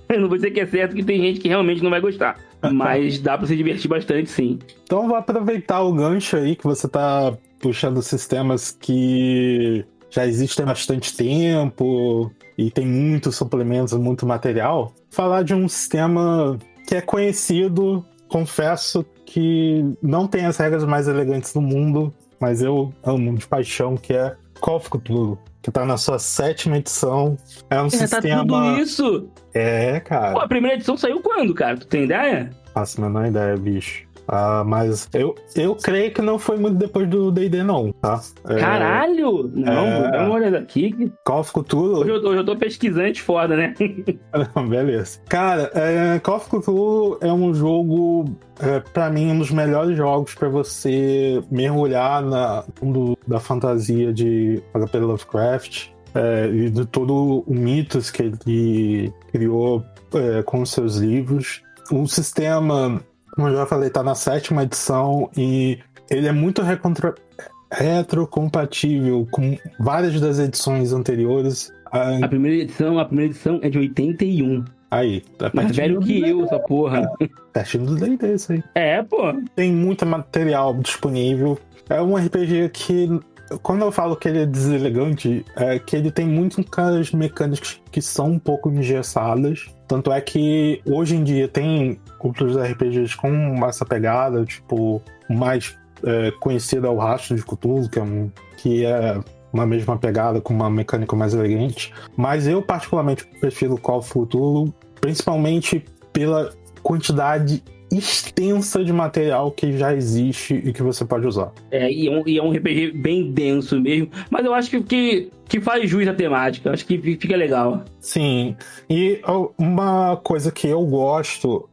Eu não vou dizer que é certo, que tem gente que realmente não vai gostar. Mas dá pra se divertir bastante, sim. Então vou aproveitar o gancho aí que você tá puxando sistemas que já existem há bastante tempo e tem muitos suplementos, muito material. Falar de um sistema que é conhecido, confesso que não tem as regras mais elegantes do mundo, mas eu amo de paixão, que é Call of Cthulhu, que tá na sua 7ª edição. É um sistema... Tá tudo isso? Cara. A primeira edição saiu quando, cara? Tu tem ideia? Faço a menor ideia, bicho. Mas eu creio que não foi muito depois do D&D, não, tá? Caralho! Não, vou dar uma olhada aqui. Call of Cthulhu... Hoje eu tô pesquisante foda, né? Beleza. Cara, Call of Cthulhu é um jogo, pra mim, um dos melhores jogos pra você mergulhar no mundo da fantasia de H.P. Lovecraft. e de todo o mitos que ele criou com os seus livros. O sistema, como eu já falei, está na 7ª edição e ele é muito retrocompatível com várias das edições anteriores. A primeira edição é de 81. Aí, tá mais velho que eu, essa porra. Pertinho do D&D, isso aí. Pô. Tem muito material disponível. É um RPG que, quando eu falo que ele é deselegante, é que ele tem muitas mecânicas que são um pouco engessadas. Tanto é que, hoje em dia, tem outros RPGs com essa pegada, tipo, o mais conhecido é o Rastro de Cthulhu, que é uma mesma pegada, com uma mecânica mais elegante. Mas eu, particularmente, prefiro Call of Cthulhu, principalmente pela quantidade extensa de material que já existe e que você pode usar. E é um RPG bem denso mesmo, mas eu acho que faz jus à temática, eu acho que fica legal. Sim, e uma coisa que eu gosto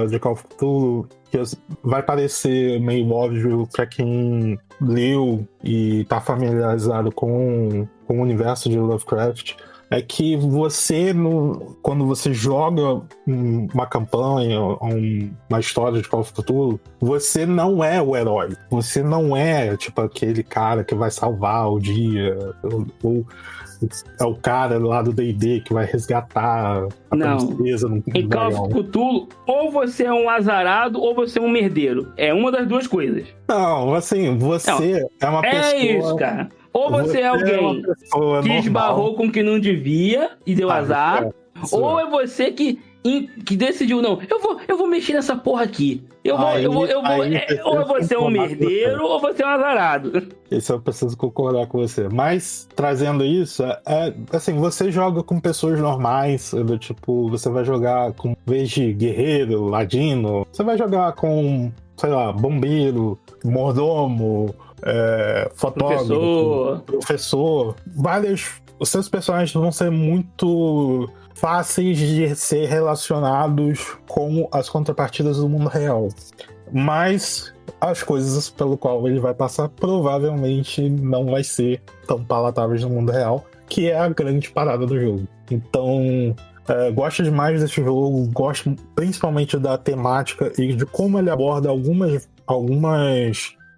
de Call of Cthulhu, que vai parecer meio óbvio para quem leu e tá familiarizado com o universo de Lovecraft, é que você, quando você joga uma campanha, uma história de Call of Cthulhu, você não é o herói. Você não é, tipo, aquele cara que vai salvar o dia, ou é o cara lá do D&D que vai resgatar a princesa. Em Call of Cthulhu, ou você é um azarado, ou você é um merdeiro. É uma das duas coisas. Não, assim, você é uma pessoa... É isso, cara. Ou você é alguém que esbarrou com o que não devia e deu azar, ou é você que decidiu, não, eu vou mexer nessa porra aqui. Ou você é um merdeiro, ou você é um azarado. Isso eu preciso concordar com você. Mas, trazendo isso, assim, você joga com pessoas normais, do tipo, você vai jogar com, em vez de guerreiro, ladino, você vai jogar com, sei lá, bombeiro, mordomo, fotógrafo, professor. Os seus personagens vão ser muito fáceis de ser relacionados com as contrapartidas do mundo real. Mas as coisas pelo qual ele vai passar provavelmente não vai ser tão palatáveis no mundo real, que é a grande parada do jogo. Então, gosto demais desse jogo, gosto principalmente da temática e de como ele aborda algumas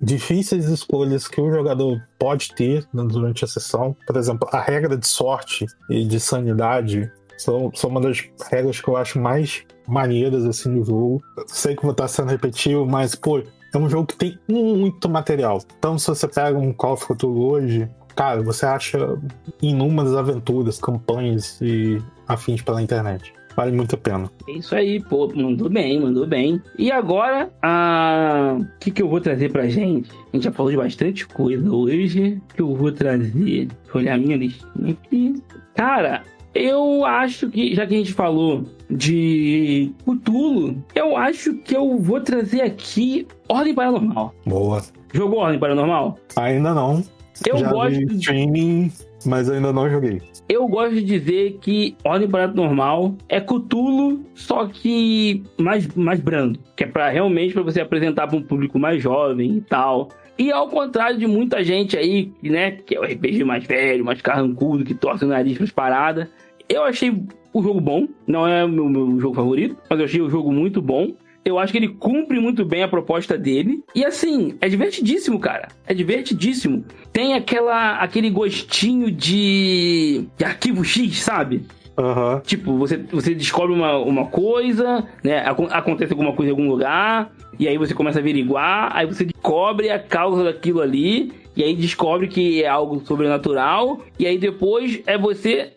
difíceis escolhas que o jogador pode ter durante a sessão. Por exemplo, a regra de sorte e de sanidade são uma das regras que eu acho mais maneiras assim, no jogo. Eu sei que vou estar sendo repetitivo, mas, pô, é um jogo que tem muito material. Então, se você pega um Call of Cthulhu hoje, cara, você acha inúmeras aventuras, campanhas e afins pela internet. Vale muito a pena. É isso aí, pô. Mandou bem. E agora, o que eu vou trazer pra gente? A gente já falou de bastante coisa hoje. O que eu vou trazer? Deixa eu olhar a minha listinha aqui. Cara, eu acho que, já que a gente falou de Cthulhu, eu acho que eu vou trazer aqui Ordem Paranormal. Boa. Jogou Ordem Paranormal? Ainda não. Eu já gosto vi streaming, mas ainda não joguei. Eu gosto de dizer que Ordem Paranormal é Cthulhu, só que mais brando. Que é realmente para você apresentar para um público mais jovem e tal. E ao contrário de muita gente aí, né, que é o RPG mais velho, mais carrancudo, que torce o nariz pras paradas, eu achei o jogo bom. Não é o meu jogo favorito, mas eu achei o jogo muito bom. Eu acho que ele cumpre muito bem a proposta dele. E assim, é divertidíssimo, cara. É divertidíssimo. Tem aquele gostinho de arquivo X, sabe? Uhum. Tipo, você descobre uma coisa, né? Acontece alguma coisa em algum lugar, e aí você começa a averiguar, aí você descobre a causa daquilo ali, e aí descobre que é algo sobrenatural, e aí depois é você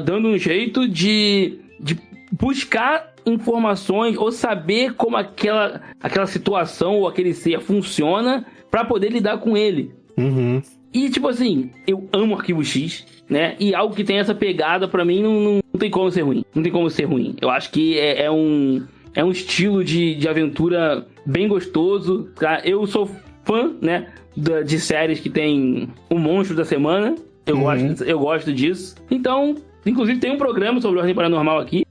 dando um jeito de buscar informações ou saber como aquela situação ou aquele ser funciona pra poder lidar com ele. Uhum. E tipo assim, eu amo Arquivo X, né? E algo que tem essa pegada pra mim não tem como ser ruim. Não tem como ser ruim. Eu acho que é um estilo de aventura bem gostoso, tá? Eu sou fã, né, de séries que tem o monstro da semana. Eu gosto disso. Então, inclusive tem um programa sobre Ordem Paranormal aqui,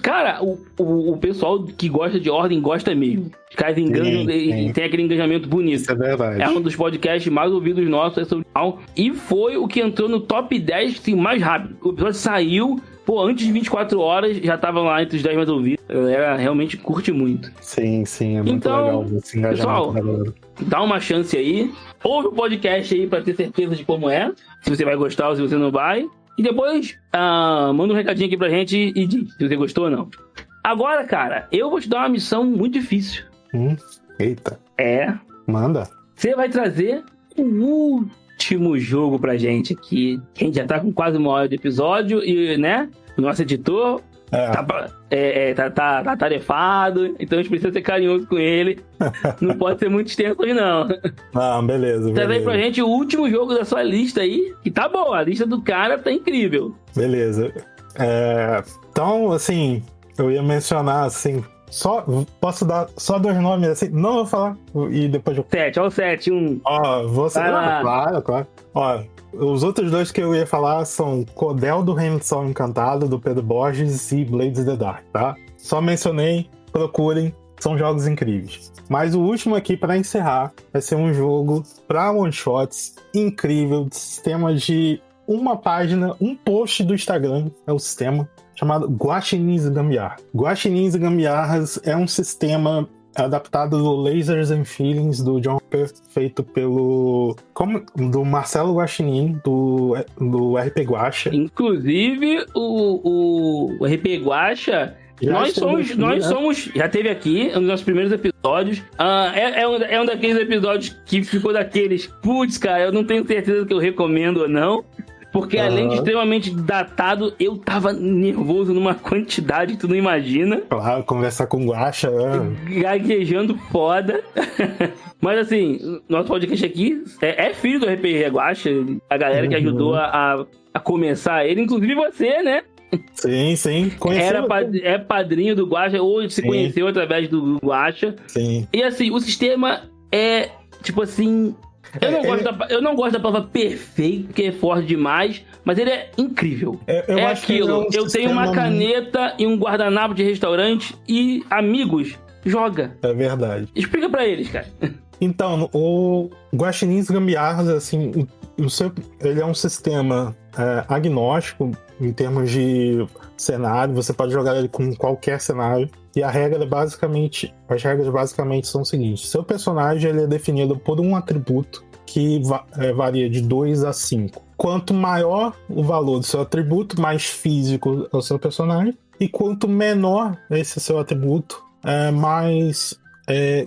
Cara, o pessoal que gosta de Ordem gosta mesmo. Os caras enganjam e tem aquele engajamento bonito. Isso é verdade. É um dos podcasts mais ouvidos nossos sobre o canal. E foi o que entrou no top 10 assim, mais rápido. O episódio saiu, antes de 24 horas, já tava lá entre os 10 mais ouvidos. A galera realmente curte muito. Sim, é muito legal esse engajamento pessoal, da galera. Dá uma chance aí. Ouve o podcast aí pra ter certeza de como é. Se você vai gostar ou se você não vai. E depois, manda um recadinho aqui pra gente e diz se você gostou ou não. Agora, cara, eu vou te dar uma missão muito difícil. Eita. Manda. Você vai trazer o último jogo pra gente aqui. A gente já tá com quase 1 hora de episódio e, né? O nosso editor tá tarefado, então a gente precisa ser carinhoso com ele. Não pode ser muito extenso hoje, não. Beleza. Traz aí pra gente o último jogo da sua lista aí, que tá boa, a lista do cara tá incrível. Beleza. Então, assim, eu ia mencionar, assim, posso dar só 2 nomes, assim, não vou falar, e depois eu... 7, 1. Claro. Os outros 2 que eu ia falar são Codel do Reino do Sol Encantado, do Pedro Borges, e Blades the Dark, tá? Só mencionei, procurem, são jogos incríveis. Mas o último aqui, pra encerrar, vai ser um jogo pra one-shots incrível, de sistema de uma página, um post do Instagram, é o sistema, chamado Guaxinins e Gambiarra. Guaxinins e Gambiarras é um sistema adaptado do Lasers and Feelings do John Cooper, feito do Marcelo Guaxinim, do RP Guaxa. Inclusive, o RP Guaxa, nós somos, já teve aqui, um dos nossos primeiros episódios. É um daqueles episódios que ficou daqueles, putz, cara, eu não tenho certeza que eu recomendo ou não. Porque além de extremamente datado, eu tava nervoso numa quantidade que tu não imagina. Claro, conversar com o Guaxa. Gaguejando foda. Mas assim, nosso podcast aqui é filho do RPG Guaxa. A galera que ajudou a começar ele, inclusive você, né? Sim. É padrinho do Guaxa, ou se conheceu através do Guaxa. Sim. E assim, o sistema é, tipo assim... Eu não gosto da palavra perfeito, porque é forte demais, mas ele é incrível. Eu acho aquilo. Que eu tenho uma caneta e um guardanapo de restaurante e amigos. Joga. É verdade. Explica pra eles, cara. Então, o Guaxinins Gambiarras, assim, ele é um sistema agnóstico em termos de cenário. Você pode jogar ele com qualquer cenário. E as regras basicamente são o seguinte: seu personagem ele é definido por um atributo que varia de 2 a 5. Quanto maior o valor do seu atributo, mais físico é o seu personagem. E quanto menor esse seu atributo, mais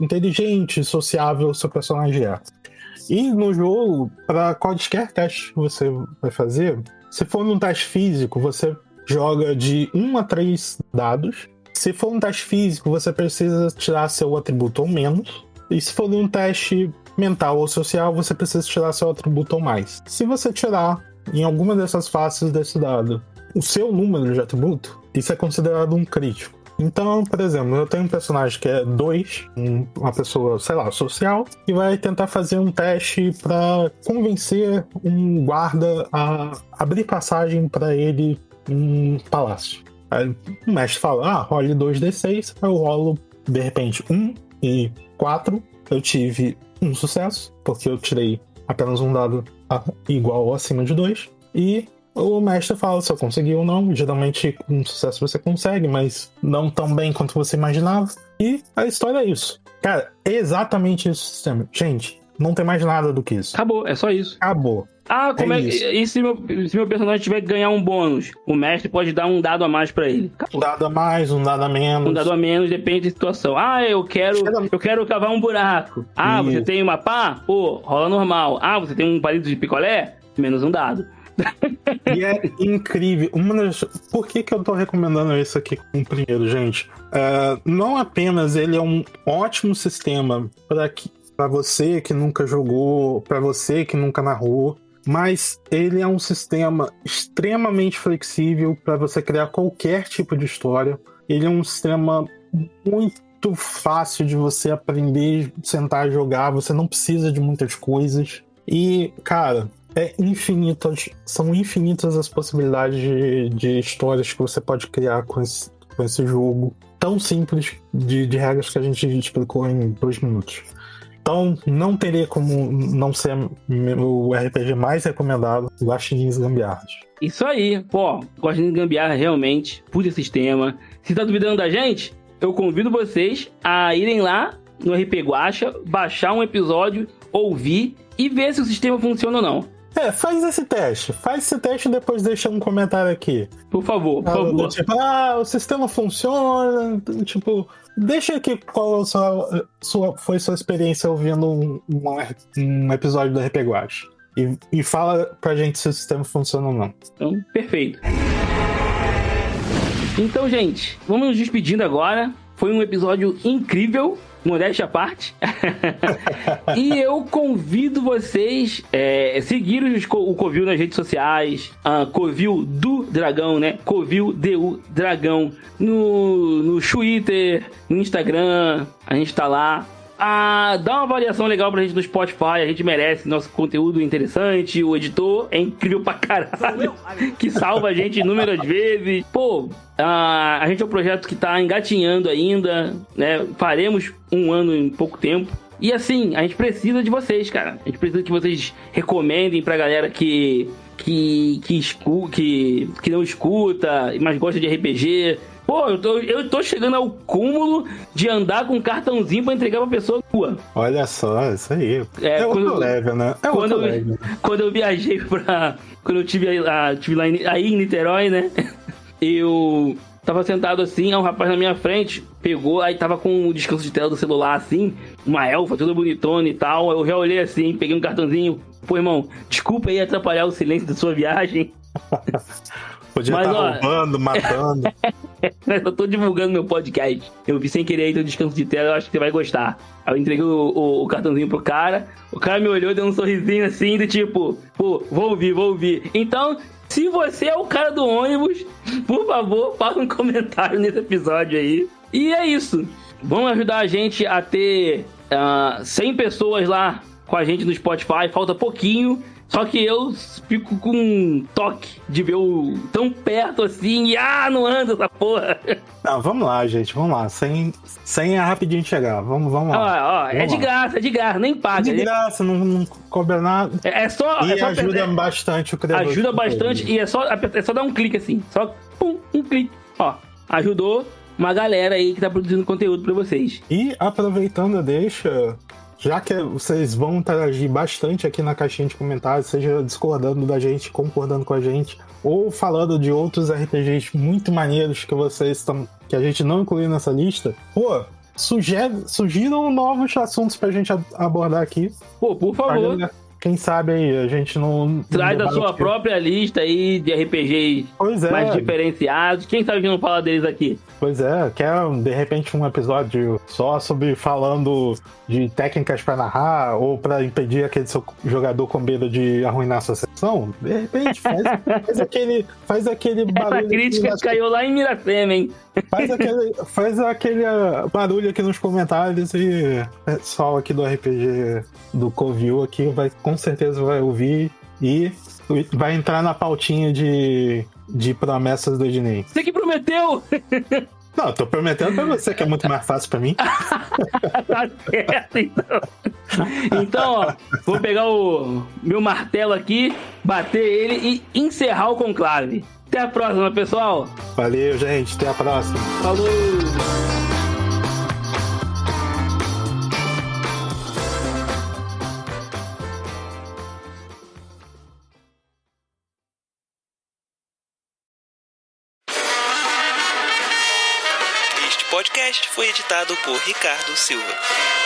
inteligente, sociável o seu personagem é. E no jogo, para qualquer teste que você vai fazer, se for num teste físico, você joga de 1 a 3 dados. Se for um teste físico, você precisa tirar seu atributo ou menos. E se for um teste mental ou social, você precisa tirar seu atributo ou mais. Se você tirar em alguma dessas faces desse dado o seu número de atributo, isso é considerado um crítico. Então, por exemplo, eu tenho um personagem que é 2, uma pessoa, sei lá, social, e vai tentar fazer um teste para convencer um guarda a abrir passagem para ele em um palácio. Aí o mestre fala, role 2d6, eu rolo, de repente, 1 e 4. Eu tive um sucesso, porque eu tirei apenas um dado igual ou acima de 2. E o mestre fala se eu consegui ou não. Geralmente, com sucesso você consegue, mas não tão bem quanto você imaginava. E a história é isso. Cara, é exatamente esse sistema. Gente, não tem mais nada do que isso. Acabou, é só isso. Acabou. Como e se meu personagem tiver que ganhar um bônus? O mestre pode dar um dado a mais pra ele. Acabou. Um dado a mais, um dado a menos. Um dado a menos, depende da situação. Eu quero cavar um buraco. Você tem uma pá? Rola normal. Você tem um palito de picolé? Menos um dado. E é incrível. Por que eu tô recomendando isso aqui como primeiro, gente? Não apenas ele é um ótimo sistema para você que nunca jogou, para você que nunca narrou, mas ele é um sistema extremamente flexível para você criar qualquer tipo de história. Ele é um sistema muito fácil de você aprender, sentar e jogar. Você não precisa de muitas coisas. E, cara, São infinitas as possibilidades de histórias que você pode criar com esse jogo tão simples de regras que a gente explicou em 2 minutos. Então, não teria como não ser o RPG mais recomendado, Guaxinins Gambiarras. Isso aí, pô, Guaxinins Gambiarra realmente, puta sistema. Se tá duvidando da gente, eu convido vocês a irem lá no RP Guaxa, baixar um episódio, ouvir e ver se o sistema funciona ou não. Faz esse teste e depois deixa um comentário aqui. Por favor, por favor. Tipo, o sistema funciona, tipo, deixa aqui qual foi sua experiência ouvindo um episódio do RP Guaxa. E fala pra gente se o sistema funciona ou não. Então, perfeito. Então, gente, vamos nos despedindo agora. Foi um episódio incrível, modéstia à parte. E eu convido vocês a seguir o Covil nas redes sociais. Covil do Dragão, né? Covil do Dragão. No Twitter, no Instagram. A gente tá lá. Dá uma avaliação legal pra gente no Spotify. A gente merece nosso conteúdo interessante. O editor é incrível pra caralho, que salva a gente inúmeras vezes. Pô, a gente é um projeto que tá engatinhando ainda, né? Faremos 1 ano em pouco tempo. E assim, a gente precisa de vocês, cara. A gente precisa que vocês recomendem pra galera que não escuta, mas gosta de RPG. Pô, eu tô chegando ao cúmulo de andar com um cartãozinho pra entregar pra pessoa rua. Olha só, isso aí. Outro level, né? Quando eu viajei quando eu tive lá aí em Niterói, né? Eu tava sentado assim, um rapaz na minha frente pegou, aí tava com o descanso de tela do celular assim, uma elfa toda bonitona e tal. Eu já olhei assim, peguei um cartãozinho. Pô, irmão, desculpa aí atrapalhar o silêncio da sua viagem. Podia estar roubando, matando. Eu tô divulgando meu podcast. Eu vi sem querer aí teu descanso de tela, eu acho que você vai gostar. Aí eu entreguei o cartãozinho pro cara. O cara me olhou, deu um sorrisinho assim, do tipo, pô, vou ouvir. Então, se você é o cara do ônibus, por favor, faça um comentário nesse episódio aí. E é isso. Vamos ajudar a gente a ter 100 pessoas lá com a gente no Spotify. Falta pouquinho. Só que eu fico com um toque de ver o tão perto assim e não anda essa porra. Não, vamos lá, gente, vamos lá. 100 é rapidinho chegar. Vamos lá. De graça, nem paga. De graça, não cobra nada. Ajuda bastante o criador. Ajuda bastante e é só dar um clique assim. Só um clique. Ajudou uma galera aí que tá produzindo conteúdo pra vocês. E aproveitando, já que vocês vão interagir bastante aqui na caixinha de comentários, seja discordando da gente, concordando com a gente, ou falando de outros RPGs muito maneiros que a gente não incluiu nessa lista, pô, sugiram novos assuntos pra gente abordar aqui. Pô, por favor. Quem sabe aí, a gente não... Traz a sua própria lista aí de RPGs mais diferenciados. Quem sabe a gente não fala deles aqui? Pois é, quer de repente um episódio só falando de técnicas pra narrar ou pra impedir aquele seu jogador com medo de arruinar sua sessão? De repente, faz aquele barulho. Essa crítica caiu lá em Miracema, hein? Faz aquele barulho aqui nos comentários e o pessoal aqui do RPG do Covil aqui com certeza vai ouvir e vai entrar na pautinha de promessas do Ednei. Você que prometeu! Não, eu tô prometendo pra você que é muito mais fácil pra mim. Tá certo, então. Então, ó, vou pegar o meu martelo aqui, bater ele e encerrar o conclave. Até a próxima, pessoal. Valeu, gente. Até a próxima. Falou! Este podcast foi editado por Ricardo Silva.